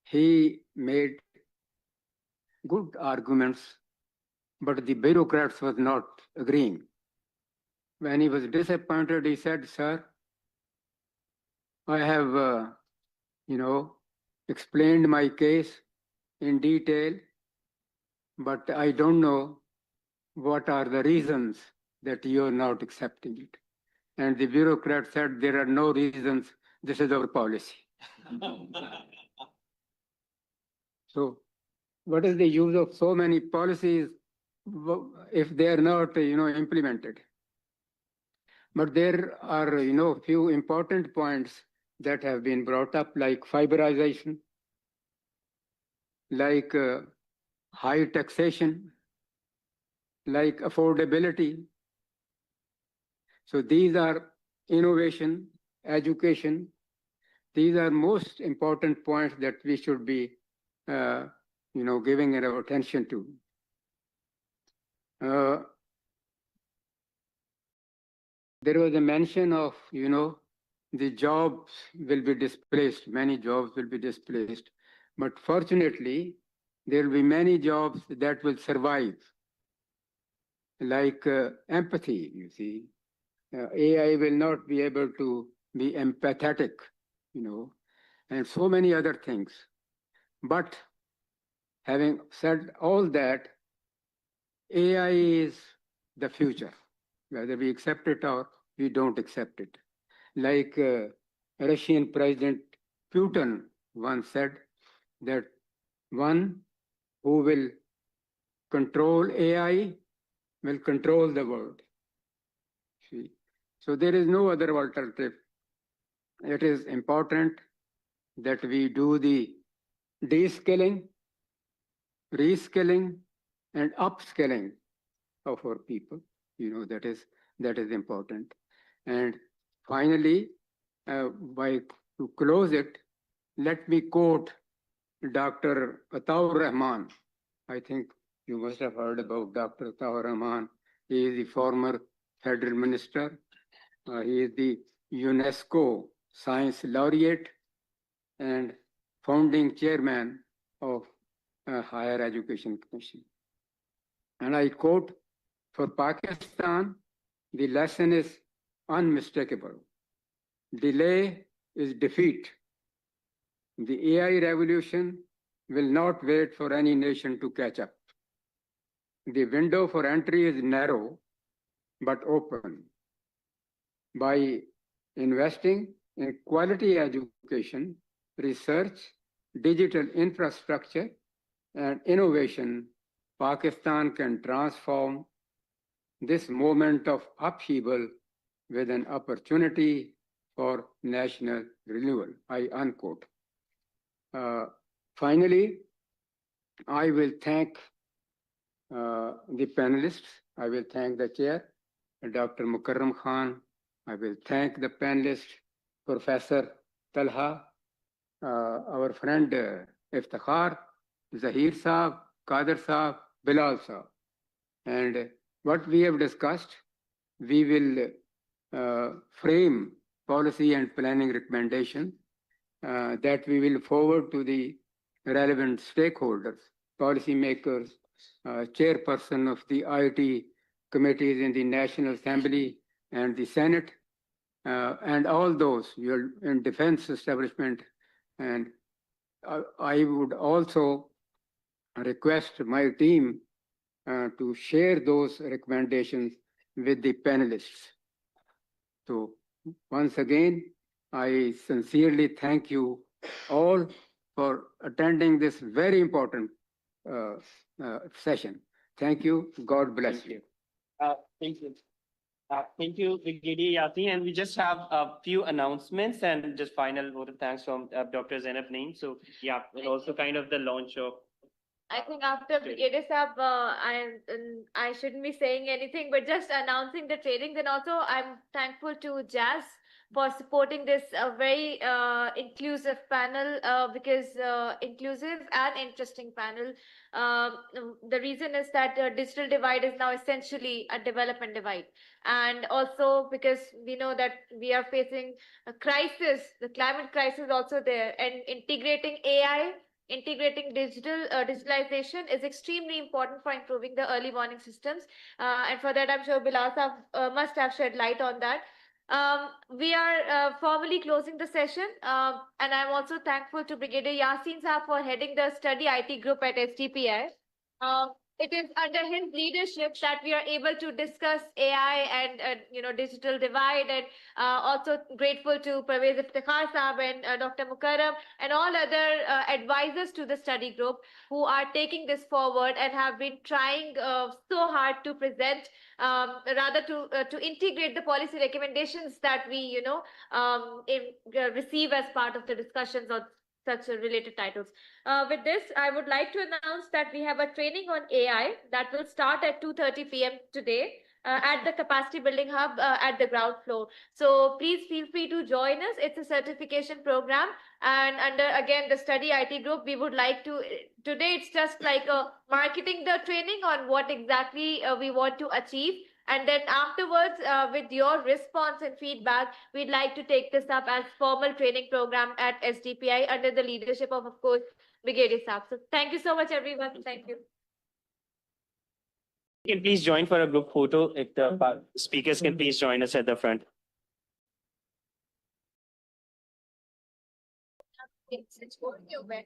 He made good arguments, but the bureaucrats was not agreeing. When he was disappointed, he said, "Sir, I have, explained my case in detail, but I don't know what are the reasons that you are not accepting it." And the bureaucrat said, "There are no reasons. This is our policy." So what is the use of so many policies if they are not, implemented? But there are, few important points that have been brought up, like fiberization, like high taxation, like affordability. So these are innovation, education. These are most important points that we should be, giving our attention to. There was a mention of, the jobs will be displaced, many jobs will be displaced. But fortunately, there will be many jobs that will survive, like empathy, you see. AI will not be able to be empathetic, and so many other things. But having said all that, AI is the future, whether we accept it or we don't accept it. Like Russian President Putin once said that one who will control AI will control the world. See? So there is no other alternative. It is important that we do the de-skilling, reskilling, and upskilling of our people. That is important. And finally, to close it, let me quote Dr. Ataur Rahman. I think you must have heard about Dr. Ataur Rahman. He is the former federal minister. He is the UNESCO Science Laureate and founding chairman of Higher Education Commission. And I quote, "For Pakistan, the lesson is unmistakable. Delay is defeat. The AI revolution will not wait for any nation to catch up. The window for entry is narrow, but open. By investing in quality education, research, digital infrastructure, and innovation, Pakistan can transform this moment of upheaval with an opportunity for national renewal." I unquote. Finally, I will thank the panelists. I will thank the chair, Dr. Mukarram Khan. I will thank the panelist, Professor Talha, our friend Iftikhar, Zahir Saab, Kader Saab, Bilal Saab. And what we have discussed, we will frame policy and planning recommendations that we will forward to the relevant stakeholders, policymakers, chairperson of the IT committees in the National Assembly and the Senate, and all those in defense establishment. And I would also request my team to share those recommendations with the panelists. So once again, I sincerely thank you all for attending this very important session. Thank you. God bless you. Thank you. Thank you, Brigadier Yasin. And we just have a few announcements and just final vote of thanks from Dr. Zainab Naeem. So yeah, and also kind of the launch of. I think after Brigadier Saab, I shouldn't be saying anything, but just announcing the trainings. And also I'm thankful to Jazz for supporting this very inclusive panel, because inclusive and interesting panel. The reason is that digital divide is now essentially a development divide, and also because we know that we are facing a crisis, the climate crisis also there, and integrating AI, integrating digitalization is extremely important for improving the early warning systems, and for that I'm sure Bilas must have shed light on that. We are formally closing the session, and I'm also thankful to Brigadier Yasin Saab for heading the study IT group at SDPI. It is under his leadership that we are able to discuss AI and digital divide, and also grateful to Pervez Iftikhar Saab and Dr. Mukarram and all other advisors to the study group who are taking this forward and have been trying so hard to present, rather to integrate the policy recommendations that we receive as part of the discussions on such related titles. With this, I would like to announce that we have a training on AI that will start at 2:30 p.m. today at the Capacity Building Hub at the ground floor. So please feel free to join us. It's a certification program, and under again the study IT group, we would like to today it's just like marketing the training on what exactly we want to achieve. And then afterwards, with your response and feedback, we'd like to take this up as formal training program at SDPI under the leadership of course, Brigadier Saab. So thank you so much, everyone. Thank you. You can please join for a group photo. If the speakers can please join us at the front. It's going your way.